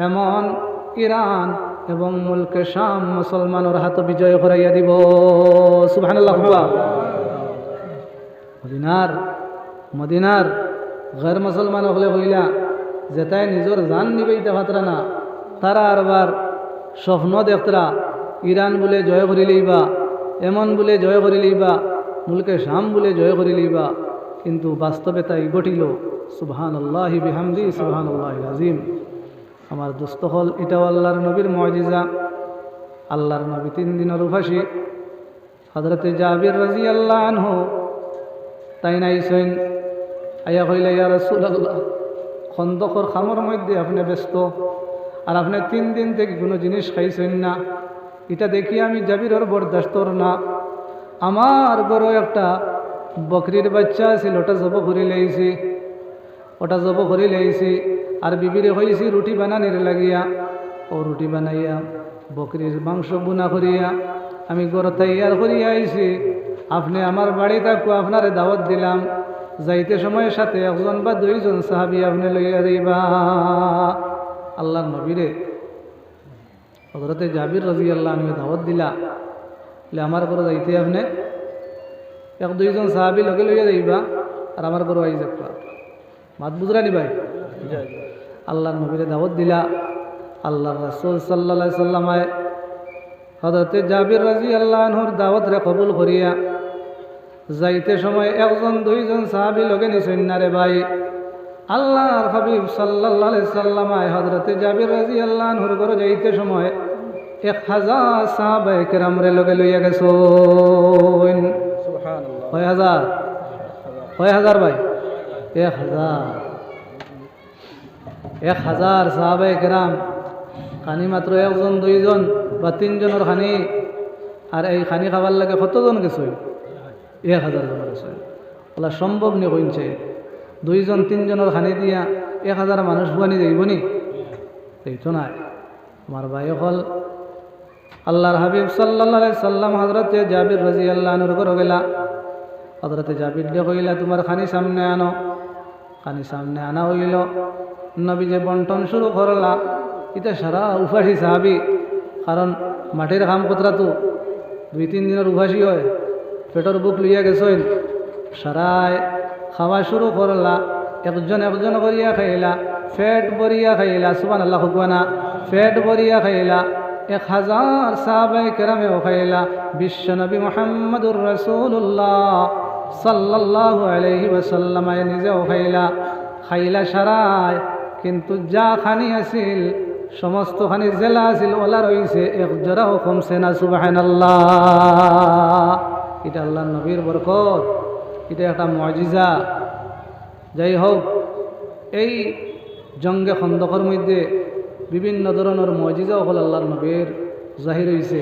এমন ইরান এবং মুলকে শাম মুসলমানের হাতে বিজয় করাইয়া দিব। সুবহানাল্লাহ। মদিনার গैर মুসলমান হলে হইলা যেটাই নিজের জান নিবেইতে পাত্রা না, তারা আরবার স্বপ্ন দেখতরা ইরান বলে জয় করি লইবা, এমন বলে জয় করি লইবা, মুলকে শাম বলে জয় করি লইবা, কিন্তু বাস্তবে তাই ঘটিল। সুবহানাল্লাহি বিহামদি সুবহানাল্লাহিল আযীম। আমার দোস্ত হল এটাও আল্লাহর নবীর মুজিজা। আল্লাহর নবী 3 দিনের উপাসী হযরতে জাবির রাদিয়াল্লাহু আনহু তাই নাইছেন আয়া কইলা ইয়া রাসূলুল্লাহ খন্দকর খামর মধ্যে আপনি ব্যস্ত, আর আপনি 3 দিন থেকে কোনো জিনিস খাইছেন না, এটা দেখি আমি জাবিরের বরদাস্তর না। আমার বড় একটা বকরির বাচ্চা আছিল, ওটা জব করে লেইছি, আর বিবিরে হয়েছি রুটি বানানির লাগিয়া। ও রুটি বানাইয়া বকরির মাংস বুনা করিয়া আমি গড় তৈয়ার করিয়া আইছি। আপনি আমার বাড়ি থাকো, আপনারে দাওয়াত দিলাম, যাইতে সময়ের সাথে 1 বা 2 জন সাহাবী আপনি লইয়া যাইবা। আল্লাহর নবীরে হযরতে জাবির রাদিয়াল্লাহু আনহু দাওয়াত দিলা, বলে আমার ঘরে যাইতে আপনি 1-2 জন সাহাবী লগে লইয়া যাইবা, আর আমার ঘরে আই যাবা। মাত বুঝরানি ভাই? আল্লাহর নবীরে দাওয়াত দিলা। আল্লাহর রাসূল সাল্লাল্লাহু আলাইহি সাল্লামে হযরতে জাবির রাদিয়াল্লাহু আনহুর দাওয়াত রে কবুল করিয়া যাইতে সময় 1-2 জন সাহাবী লগে নিছেন না রে ভাই। আল্লাহর হাবিব সাল্লাল্লাহু আলাইহি সাল্লামে হযরতে জাবির রাদিয়াল্লাহু আনহুর ঘরে যাইতে সময় 1000 সাহাবায়ে কেরাম রে লগে লইয়া গেছেন। সুবহানাল্লাহ। কয় হাজার ভাই? 1000 সাহাবায়ে কেরাম। খানি মাত্র 1-2 জন বা 3 জনের খানি, আর এই খানি খাবার লাগে কতজন গেছে? 1000 জন গেছে। ওলা সম্ভব নি কইছে 2 জন 3 জনের খানি দিয়া 1000 মানুষ বুয়ানি যাইব নি? এই তো নাই। আমার ভাই হল আল্লাহর হাবিব সাল্লাল্লাহু আলাইহি সাল্লাম হযরতে জাবির রাদিয়াল্লাহু আনহুর ঘরে গেলা। হযরতে জাবির দে কইলা তোমার খানি সামনে আনো। খানি সামনে আনা হইল, নবী যে বন্টন শুরু করলা। এটা সারা উপাসী সাহাবি, কারণ মাটির কাম কতরা তো 2-3 দিনের উপাসী হয়, পেটর বুক লইয়া গেছেন, সারায় খাওয়া শুরু করলা। একজন করিয়া খাইলা, পেট ভরিয়া খাইলা। সুবহানাল্লাহ হুকুয়ানা। পেট ভরিয়া খাইলা। 1000 সাহাবায়ে কেরামেও খাইলা। বিশ্বনবী মুহাম্মদুর রাসূলুল্লাহ সাল্লাল্লাহু আলাইহি ওয়াসাল্লাম নিজেও খাইলা সারায়। কিন্তু যা খানি আছিল সমস্ত খানি জেলা আছিল ওলা রইছে, এক জোড়াও কমছে না। সুবহানাল্লাহ। এটা আল্লাহর নবীর বরকত, এটা একটা মুজিজা। যাই হোক, এই জঙ্গে খন্দকের মধ্যে বিভিন্ন ধরনের মুজিজা হল আল্লাহর নবীর জাহির হইছে।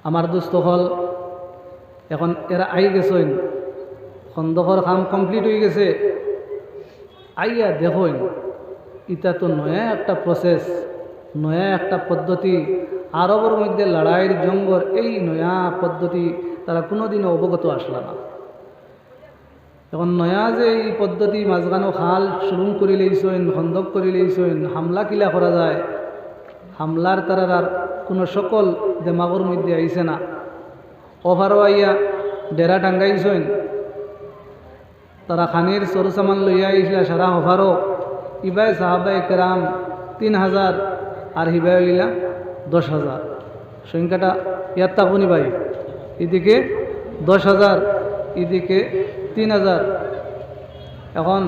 আমার দোস্ত হল এখন এরা আই গেছেন, খন্দকের কাম কমপ্লিট হয়ে গেছে। আইয়া দেখুন, এটা তো নয়া একটা প্রসেস, নয়া একটা পদ্ধতি। আরবের মধ্যে লড়াইয়ের জঙ্গর এই নয়া পদ্ধতি তারা কোনোদিনও অবগত আসলো না। এখন নয়া যে এই পদ্ধতি মাঝখানো খাল সুরুম করে লইছেন, খন্দক করে লইছেন, হামলা কিলা করা যায়, হামলার তারার আর কোনো সকল দেমাগর মধ্যে আইছে না। ওভারও আইয়া ডেরা টাঙ্গাইছেন, তারা খানির সরু সামান লইয়া আইসলা সারা ওভারও ইবাই সাহাবাই কেরাম 3000 আর হিবাই হইলা 10,000। সংখ্যাটা ইয়ার তাকুনি ভাই, এদিকে 10,000 এদিকে 3,000। এখন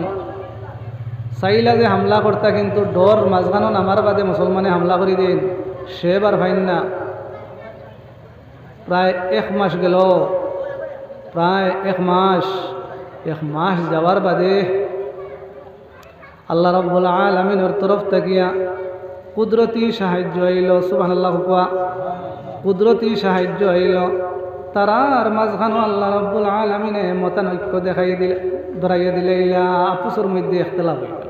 চাইলা যে হামলা করতা, কিন্তু ডর মাঝখানো নামার বাদে মুসলমানে হামলা করে দিন, সেবার ফাইন না। প্রায় 1 মাস গেল, প্রায় 1 মাস যাওয়ার বাদে আল্লাহ রাব্বুল আলামিনের তরফ থাকিয়া কুদরতি সাহায্য আইল। সুবহানাল্লাহ, কুদরতি সাহায্য আইল। তারার মাঝখানো আল্লাহ রাব্বুল আলামিনে মতানৈক্য দেখাই দিলে, ধরাইয়া দিলে, আপুসের মধ্যে ইখতিলাফ হইল,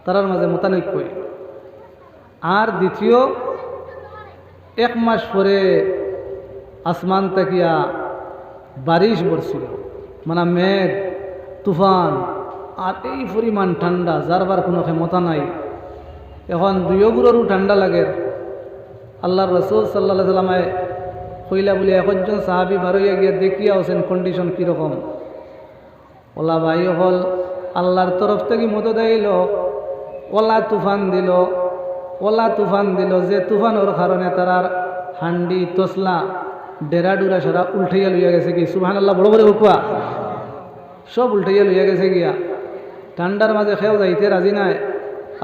তারার মাঝে মতানৈক্য হইল। আর দ্বিতীয় 1 মাস পরে আসমান তাকিয়া বারিশ বরছিল, মানে মেঘ তুফান, আর এই পরিমাণ ঠান্ডা যারবার কোনো ক্ষমতা নাই। এখন দুয়োগুলোরও ঠান্ডা লাগে। আল্লাহর রাসূল সাল্লাল্লাহু আলাইহি সাল্লামে কইলা বলে একজন সাহাবী বারইয়া গিয়া দেখিয়া আছেন কন্ডিশন কীরকম। ওলা ভাই হল আল্লাহর তরফ থেকে মদত আইল, ওলা তুফান দিল, যে তুফানোর কারণে তারার হান্ডি তসলা ডেরা ডুরা সারা উল্টাইয়া লইয়া গেছে কি। সুবহানাল্লাহ, বড় বড় উঠা সব উল্টাইয়া লইয়া গেছে গিয়া। ঠান্ডার মাঝে খেয়েও যাইতে রাজি নাই।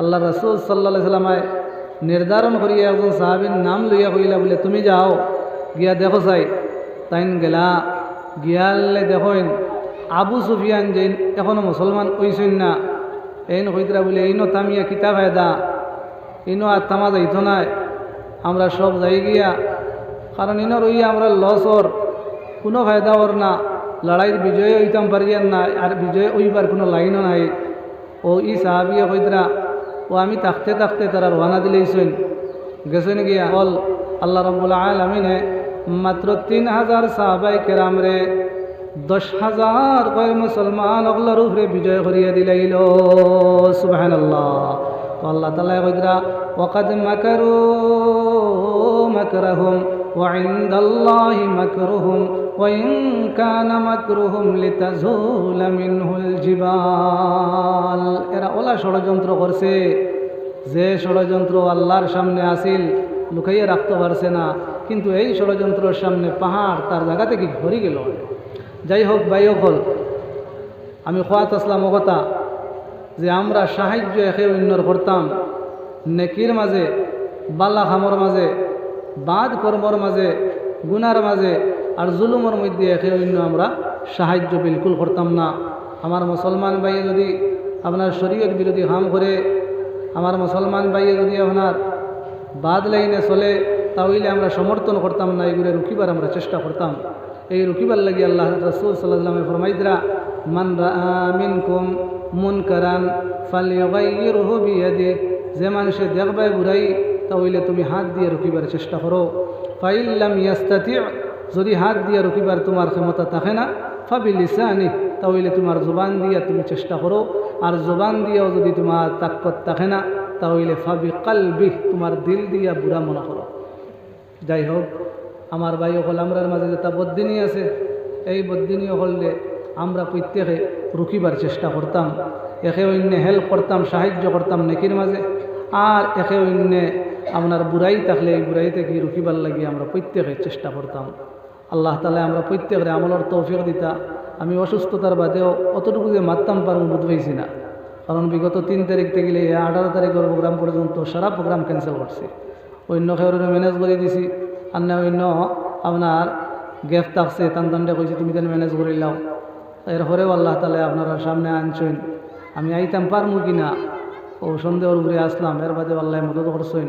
আল্লাহ রাসূল সাল্লাল্লাহু আলাইহি সাল্লামে নির্ধারণ করিয়া একজন সাহাবীর নাম লইয়া কইলা বলে তুমি যাও গিয়া দেখো চাই। তাইন গেলা, গিয়ালে দেখেন আবু সুফিয়ান যে এখনো মুসলমান হইছেন না, এইন কইতরা বলে এইনো তামিয়া কিতাব ফায়দা, ইনো আর তামা যাইতো নাই, আমরা সব যাই গিয়া, কারণ ইনো রইয়া আমরা লসর কোনো ফায়দা ওর না, লড়াইয়ের বিজয় হইতাম পারিয়ার না, আর বিজয় হইবার কোনো লাইনও নাই। ও ই সাহাবিয়া কইতরা ও আমি থাকতে থাকতে তারা রওনা দিলেইছেন, গেছেন গিয়া বল আল্লাহ রাব্বুল আলামিনে মাত্র 3000 সাহাবাই কেরাম রে 10,000 কয় মুসলমান অগলার উপরে বিজয় করিয়া দিলাইল। সুবহানাল্লাহ। তো আল্লাহ তাআলা কইতরা ওয়াকাদ মাকারু মাকরাহুম ওয়া ইনদাল্লাহি মাকরুহুম ওয়া ইন কানা মাকরুহুম লিতাজুলা মিনহুল জিবাল। এরা ওলা ষড়যন্ত্র করছে, যে ষড়যন্ত্র আল্লাহর সামনে আসিল লুকাইয়া রাখতে পারছে না, কিন্তু এই ষড়যন্ত্রের সামনে পাহাড় তার জায়গা থেকে ঘুরে গেল। যাই হোক ভাই হল, আমি খোয়াত আসলাম ও কথা যে আমরা সাহায্য একে অন্যর করতাম, নেকির মাঝে, বালা খামর মাঝে, বাদ কর্মর মাঝে, গুনার মাঝে আর জুলুমের মধ্যে একে অন্য আমরা সাহায্য বিলকুল করতাম না। আমার মুসলমান ভাই যদি আপনার শরীয়ত বিরোধী কাম করে, আমার মুসলমান ভাই যদি আপনার বাদ লাইনে চলে, তাহলে আমরা সমর্থন করতাম না, এগুলো রুকিবার আমরা চেষ্টা করতাম। এই রুকিবার লাগি আল্লাহ রাসূল সাল্লাল্লাহু আলাইহি ওয়াসাল্লাম ফরমাইদরা মান রাআ মিনকুম মুনকারান ফালইউগাইয়িরহু বিয়াদিহি, যে মানুষে দেখবাই বুড়াই তাহলে তুমি হাত দিয়ে রুকিবার চেষ্টা করো। ফাইন লাম ইয়াস্তাতি', যদি হাত দিয়ে রুকিবার তোমার ক্ষমতা থাকে না, ফাবিলিসানি, তাহলে তোমার জবান দিয়ে তুমি চেষ্টা করো। আর জবান দিয়েও যদি তোমার তাকত থাকে না, তাহলে ফাবিকালবি, তোমার দিল দিয়া বুড়া মনে করো। যাই হোক আমার ভাই হল আমরার মাঝে যেটা বদ্দিনী আছে, এই বদ্দিনী হলে আমরা প্রত্যেকে রুকিবার চেষ্টা করতাম, একে অন্যে হেল্প করতাম, সাহায্য করতাম নেকির মাঝে। আর একে অন্যে আপনার বুড়াই থাকলে এই বুড়াই থেকে রুকিবার লাগিয়ে আমরা প্রত্যেকে চেষ্টা করতাম। আল্লাহ তাআলা আমরা প্রত্যেকের আমলের তৌফিক দিতা। আমি অসুস্থতার বাদেও অতটুকু যে মারতাম পারবো বুঝ পাইছি না, কারণ বিগত 3 তারিখ থেকে 18 তারিখের প্রোগ্রাম পর্যন্ত সারা প্রোগ্রাম ক্যান্সেল করছি। অন্য খেয়ে ম্যানেজ করে দিছি, আর না অন্য আপনার গ্যাপ থাকছে, তানদণ্ডে কইছি তুমি তেন ম্যানেজ করে লাও। এরপরেও আল্লাহ তাআলা আপনারা সামনে আনছেন, আমি আইতাম পারমু কিনা ও সন্দেহর উপরে আসলাম, এর বাদে আল্লাহ মদত করছেন।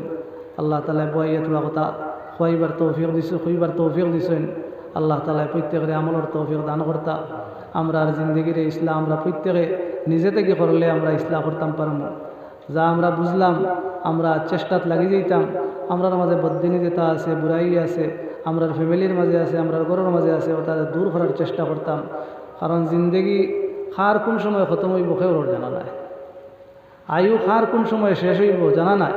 আল্লাহ তাআলা বইয়া তোলা কথা খোয়াইবার তৌফিক দিছে, খুইবার তৌফিক দিছেন। আল্লাহ তাআলা প্রত্যেকের আমলের তৌফিক দান করতা। আমরা আর জিন্দগির ইসলাম আমরা প্রত্যেকে নিজে থেকে করলে আমরা ইসলাম করতাম পারবো। যা আমরা বুঝলাম আমরা চেষ্টাত লাগি যেতাম। আমরার মাঝে বদ্দিনী যেটা আছে, বুড়াই আছে, আমরার ফ্যামিলির মাঝে আছে, আমরার ঘরের মাঝে আছে, ও তাদের দূর করার চেষ্টা করতাম। কারণ জিন্দগি খার কোন সময় খতম হইব কেউ জানা নাই, আয়ু খার কোন সময় শেষ হইব জানা নাই।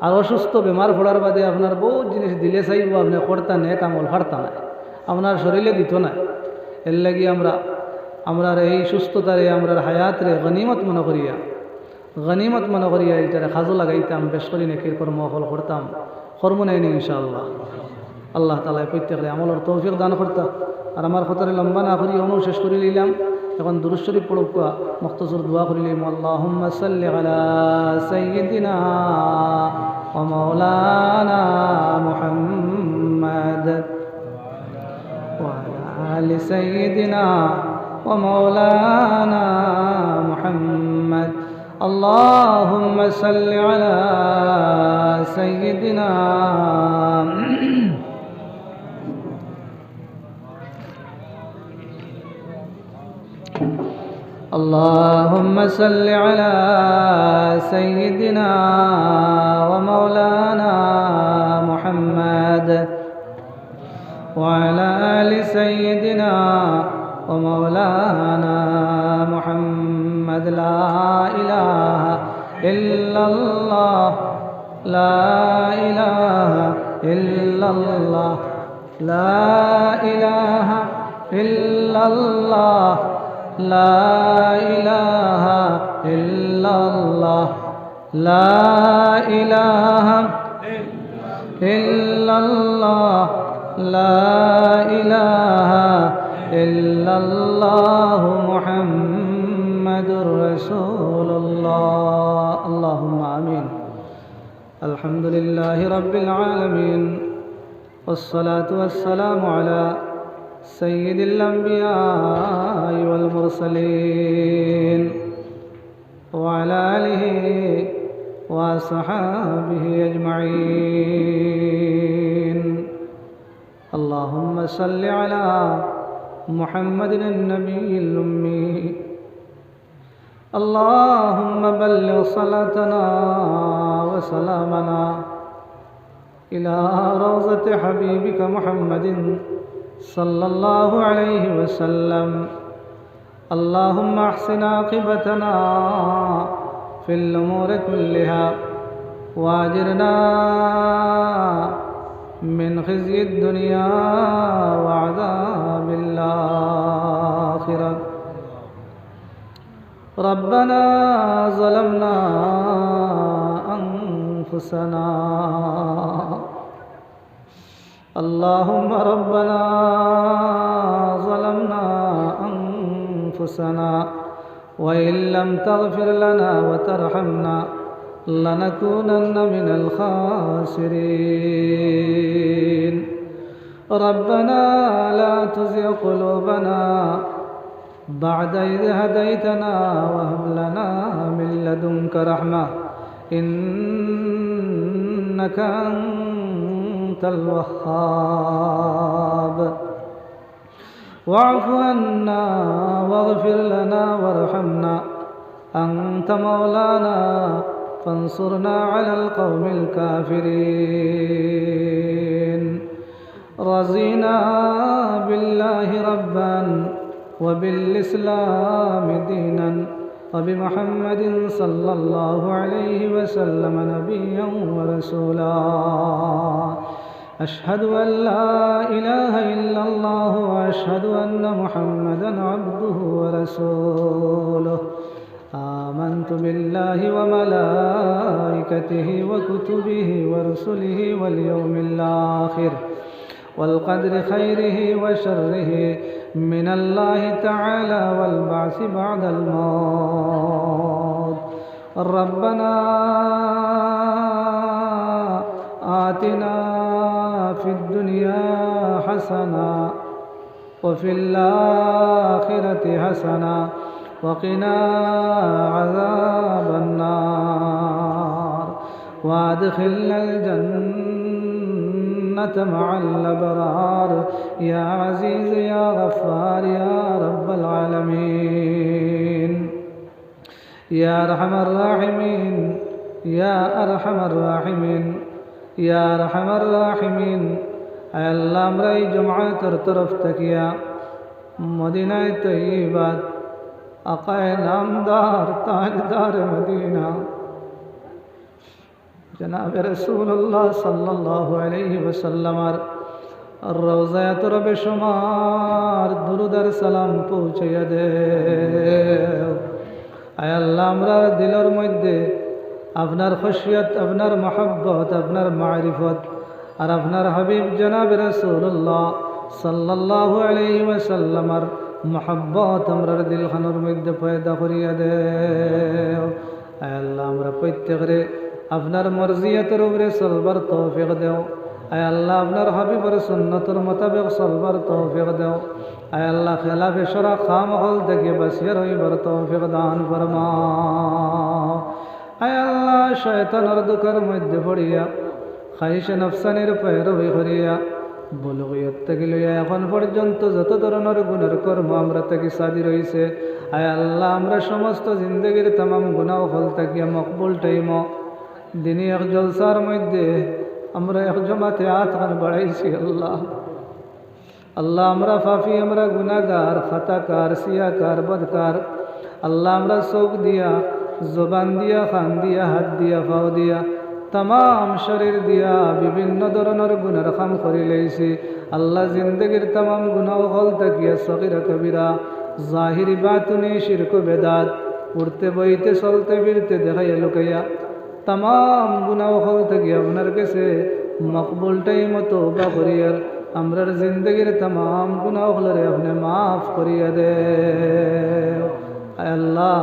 আর অসুস্থ বেমার পড়ার বাদে আপনার বহুত জিনিস দিলে চাইব, আপনি করতা নেক আমল ফারতা নাই, আপনার শরীরে দিত না। এর লাগি আমরা এই সুস্থতারে আমরা হায়াতরে গনিমত মনে করিয়া এটারে খাজো লাগাইতাম, বেশ করি নেকির কর্ম হল করতাম, কর্ম নেই ইনশাআল্লাহ। আল্লাহ তালা প্রত্যেকে আমলের তৌফিক দান করতা। আর আমার কথারে লম্বা না করি অনু শেষ করে নিলাম। এখন দুরূদ শরীফ পড়ব, মুখতসর দোয়া করে নিলাম। আল্লাহুম্মা সাল্লি আলা সাইয়্যিদিনা ওয়া মাওলানা মুহাম্মাদ ওয়া আলা আলি সাইয়্যিদিনা ওয়া মাওলানা মুহাম্মাদ। আল্লাহুম্মা সাল্লি আলা সাইয়্যিদিনা اللهم صل على سيدنا ومولانا محمد وعلى آل سيدنا ومولانا محمد. لا إله إلا الله لا إله إلا الله لا إله إلا الله لا إله إلا الله لا إله إلا الله لا إله إلا الله محمد رسول الله. اللهم آمين. الحمد لله رب العالمين والصلاة والسلام على سيد الأنبياء والمرسلين وعلى آله وصحابه أجمعين. اللهم صل على محمد النبي الأمي. اللهم بلغ صلاتنا وسلامنا إلى روضة حبيبك محمد صلى الله عليه وسلم. اللهم احسن عاقبتنا في الأمور كلها واجرنا من خزي الدنيا وعذاب الآخرة. ربنا ظلمنا أنفسنا. اللهم ربنا ظلمنا أنفسنا وإن لم تغفر لنا وترحمنا لنكونن من الخاسرين. ربنا لا تزغ قلوبنا بعد إذ هديتنا وهب لنا من لدنك رحمة إنك أنت الوهاب. واعف عنا واغفر لنا وارحمنا أنت مولانا فانصرنا على القوم الكافرين. رضينا بالله ربا وبالإسلام دينا وبمحمد صلى الله عليه وسلم نبيا ورسولا. أشهد أن لا إله إلا الله وأشهد أن محمدا عبده ورسوله. آمنت بالله وملائكته وكتبه ورسله واليوم الآخر والقدر خيره وشره من الله تعالى والبعث بعد الموت. ربنا آتنا في الدنيا حسنة وفي الآخرة حسنة وقنا عذاب النار وادخلنا الجنة مع الأبرار يا عزيز يا غفار يا رب العالمين. يا أرحم الراحمين يا أرحم الراحمين يا أرحم الراحمين. আল্লাহ আমরা এই জমাতের তরফ থেকে মদিনায় তৈয়বাত आकाए नामदार ताजदार मदीना जनाब रसूलुल्लाह सल्लल्लाहु अलैहि वसल्लम रोज़ा तुरब शुमार दुरूदर सलाम पहुँचाइया दे। आय अल्लाह आमरार दिलर मध्य आपनार खशियत आपनार महब्बत आपनार मारिफत और आपनार हबीब जनाब रसूलुल्लाह सल्लल्लाहु अलैहि वसल्लमर महब्बत आमरार दिलखानर मध्य पैदा करिया दे। आय अल्लाह आमरा प्रत्येकरे आपनार मर्जियतेर उपरे चलबार तौफिक देओ। आय अल्लाह आपनार हबीबर सुन्नतर मोताबिक चलबार तौफिक देओ। आय अल्लाह खिलाफे शरा खामखल थेके बाँचिया रहिबार तौफिक दान फरमाओ। आय अल्लाह शयतानर दुकार मध्य पड़िया खाइशे नफसानिर पैरवी करिया बुलुगियत थेके लइया एखन पर्यन्त যত ধরনের গুনার কর্ম আমরা থেকে সাদি রইছে, আয় আল্লাহ আমরা সমস্ত জিন্দেগির तमाम গুনাহ হল থেকে মকবুল টাইম দিনী এক জলসার মধ্যে আমরা এক জমাতে আতখান বাড়াইছি। আল্লাহ আল্লাহ আমরা ফাফি আমরা গুনাহগার খাতাকার সিয়াকার বদকার। আল্লাহ আমরা চোখ দিয়া জবান দিয়া খান দিয়া হাত দিয়া পাও দিয়া तमाम शरीर दिया विभिन्न धरनर गुनार काम करि लैছি। আল্লাহ जिंदगीर तमाम गुनाह हल तकिया सगीरा कबीरा जाहिरी बातुनी शिरक बेदात उड़ते बइते चलते फिरते देखाइया लुकाइया तमाम गुनाह हल तकिया আপনার কাছে मकबूल टाइम तौबा करिया আমরার जिंदगीर तमाम गुनाह हलरे আপনি माफ करिया दे। अल्लाह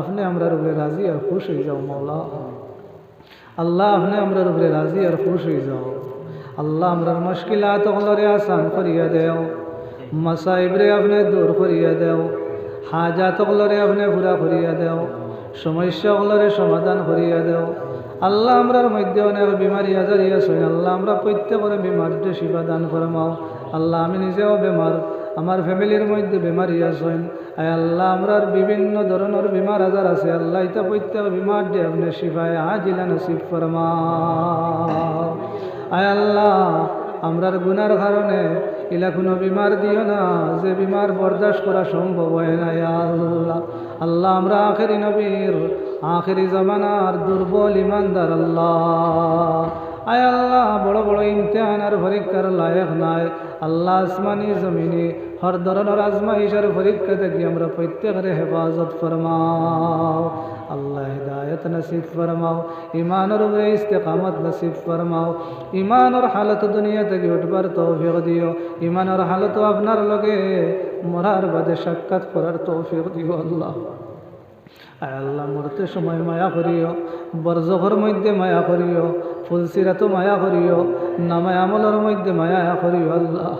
আপনি আমরার উপরে রাজি আর খুশ হয়ে যাও मौला। अल्लाह अपने अमरार उपरे राजी और खुश हो जाओ। अल्लाह अमरार मुश्किलात हलरे आसान करिया देओ, मसाइब रे अपने दूर करिया देओ, हाजात हलरे अपने पूरा करिया देओ, समस्या हलरे समाधान करिया देओ। अल्लाह अमरार मध्य अनेक बीमारी आजारी आछे, अल्लाह अमरा प्रत्येकेर बीमारिते शिफा दान फरमाओ। अल्लाह आमी निजेओ बेमार, आमार फैमिलिर मध्य बेमारी आछेन। आय अल्लाह आमरार विभिन्न धरनेर बीमार आजार आछे, अल्लाह इता प्रत्येक बीमार दे अपने शिफाए आजिला नसीब फरमाओ। आय अल्लाह आमरार गुनार कारणे इला कोनो बीमार दिओ ना जे बीमार बरदाश्त करा सम्भव हय ना। या अल्लाह अल्लाह आमरा आखिरी नबीर आखिरी जमानार दुर्बल ईमानदार अल्लाह। आय अल्लाह बड़ बड़ इम्तिहान और परीक्षार लायक नाय। अल्लाह आसमानी जमीनी हर धरनेर आजमाइशर परीक्षा थेके आमरा प्रत्येकेर हेफाजत फरमाओ। अल्लाह हिदायत नसीब फरमाओ, ईमानर उपरे इस्तेकामत नसीब फरमाओ। ईमानर हालत दुनिया थेके उठबार तौफिक दिओ, ईमानर हालत आपनार लगे मरार बादे साक्षात करार तौफिक दिओ। अल्लाह आय अल्लाह मरते समय माया करिओ, बरजखर मध्य माया करिओ, फुलसिरात माया करिओ, नामाय आमलर मध्य माया करिओ। अल्लाह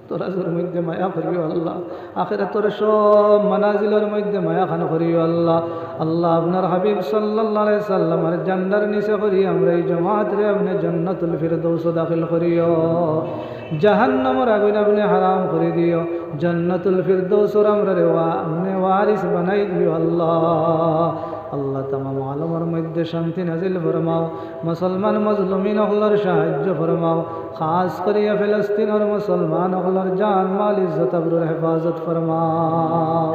तोराजुर मध्य माया करिओ। अल्लाह आखिरातर सब मनाजिलर मध्य माया खान करिओ। अल्लाह अल्लाह आपनार हबीब सल्लल्लाहु अलैहि वसल्लमर झंडार निचे करिए आमरा এই जमात रे अपने जन्नतुल फिरदौस दाखिल करिओ। जहन्नमर आগুন আপনি হারাম করে দিও, जन्नतुल फिरदौसर आमरा रे अपने वारिस बनाई दिओ। अल्लाह अल्लाह तमाम आलमर मध्य शांति नाजिल फरमाओ, मुसलमान मजलुमिन हलर साहाय्य फरमाओ, खास करिया फिलिस्तीन और मुसलमान हलर जान माल इज्जत अबरूर हिफाजत फरमाओ।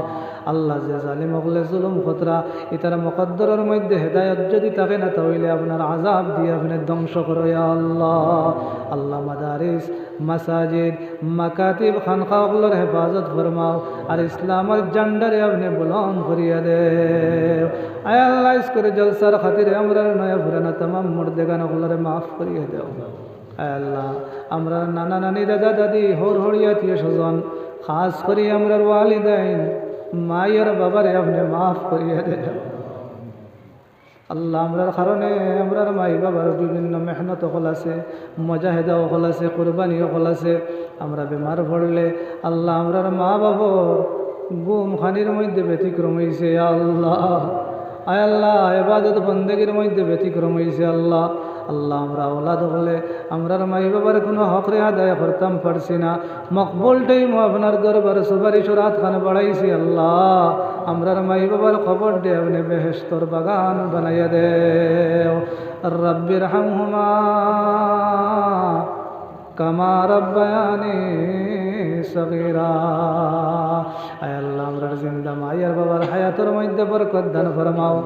अल्लाह जे जालिम हले जुलुम खतरा इतार मुकद्दरर मध्य हेदायत जदि थाके ना ताहले आपनार आजाब दिए अपने ध्वंस करो। या अल्लाह अल्लाह मदारिस मसाजिद मकातिब खानखा हलर हिफाजत फरमाओ और इस्लामर झंडारे अपने बुलंद करिया दे। आय अल्लाह इसकर जलसार खातिर आमरा नया पुराना तमाम मुर्देगान हलरे माफ करिया देओ। आय अल्लाह आमरा नाना नानी दादा दादी होर होड़िया आत्मीय स्वजन खास करी आमरार वालिदाइन मायर बाबारे अपने माफ करिया दे। अल्लाह आमरार कारणे आमरार माई बाबार विभिन्न मेहनत हल आछे, मुजाहिदा हल आछे, कुरबानी हल आछे। आमरा बेमार पड़ले अल्लाह आमरार मा बाबर गुम खानिर मध्य व्यतिक्रम हइছে। अल्लाह आय अल्लाह इबादत बंदेगिर मध्य व्यतिक्रम हइছে। अल्लाह अल्लाह आमरा औलाद हले आमरार माई बाबार कोनो हकरे आदाय करताम पारछि ना, मकबुल टाइम आपनार दरबार सुपारिशर हातखान बाड़ाइछि। अल्लाह आमरार माई बाबार खबर दे अपने बेहेश्तर बागान बनाइया दे। रब्बिरहमहुमा कमा रब्बायानी صغيرا আয় আল্লাহ আমরার জিন্দা মায়ের বাবার হায়াতের মধ্যে বরকত দান ফরমাও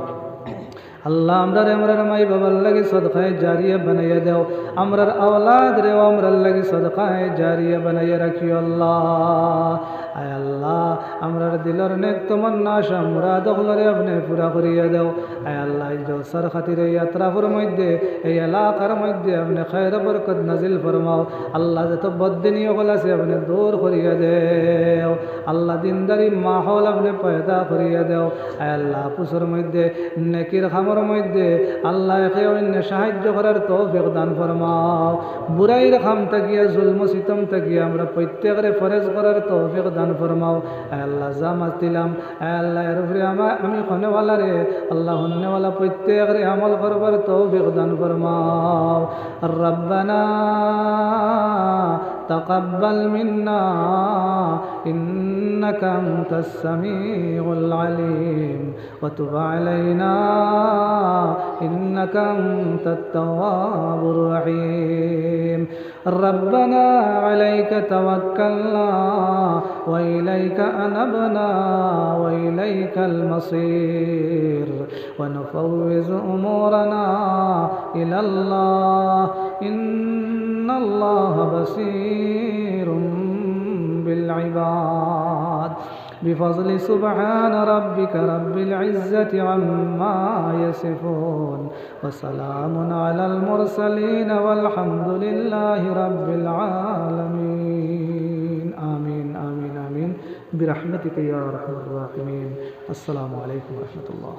আল্লাহ আমরার মাই বাবার লাগি সদকায়ে জারিয়া বানাইয়া দাও আমরার আওলাদ রে আমরার লাগি সদকায়ে জারিয়া বানাইয়া রাখিও আল্লাহ আয় আল্লাহ আমরার দিলর নেক তমন্না আশা মুরাদ গুলোরে আপনি পুরা করিয়া দাও আয় আল্লাহ এই জলসার খাতিরে ইয়াত্রাফুর মধ্যে এই এলাকার মধ্যে আপনি খায়র বরকত নাজিল ফরমাও আল্লাহ যত বদদিনীয় হল আছে আপনি দূর করিয়া দেও আল্লাহ দিনদারি মাহল আপনি পয়দা করিয়া দেও আয় আল্লাহ পুসুর মধ্যে নেকির খামর মধ্যে আল্লাহ একে অন্য সাহায্য করার তৌফিক দান ফরমাও বুরাইর খাম তাকিয়া জুলম সিতম তাকিয়া আমরা প্রত্যেকের ফরেজ করার তৌফিক দান ফরমাও আয় আল্লাহ জামাত দিলাম আয় আল্লাহ এর উপরে আমি খনেওয়ালা রে আল্লাহ হন্নেওয়ালা প্রত্যেকের আমল করবার তৌফিক দান ফরমাও রব্বানা تقبل منا إنك أنت السميع العليم وتب علينا إنك أنت التواب الرحيم ربنا عليك توكلنا وإليك أنبنا وإليك المصير ونفوز أمورنا إلى الله إن الله بصير بالعباد بفضل سبحان ربك رب العزة عما يصفون وسلام على المرسلين والحمد لله رب العالمين آمين آمين آمين برحمتك يا أرحم الراحمين السلام عليكم ورحمة الله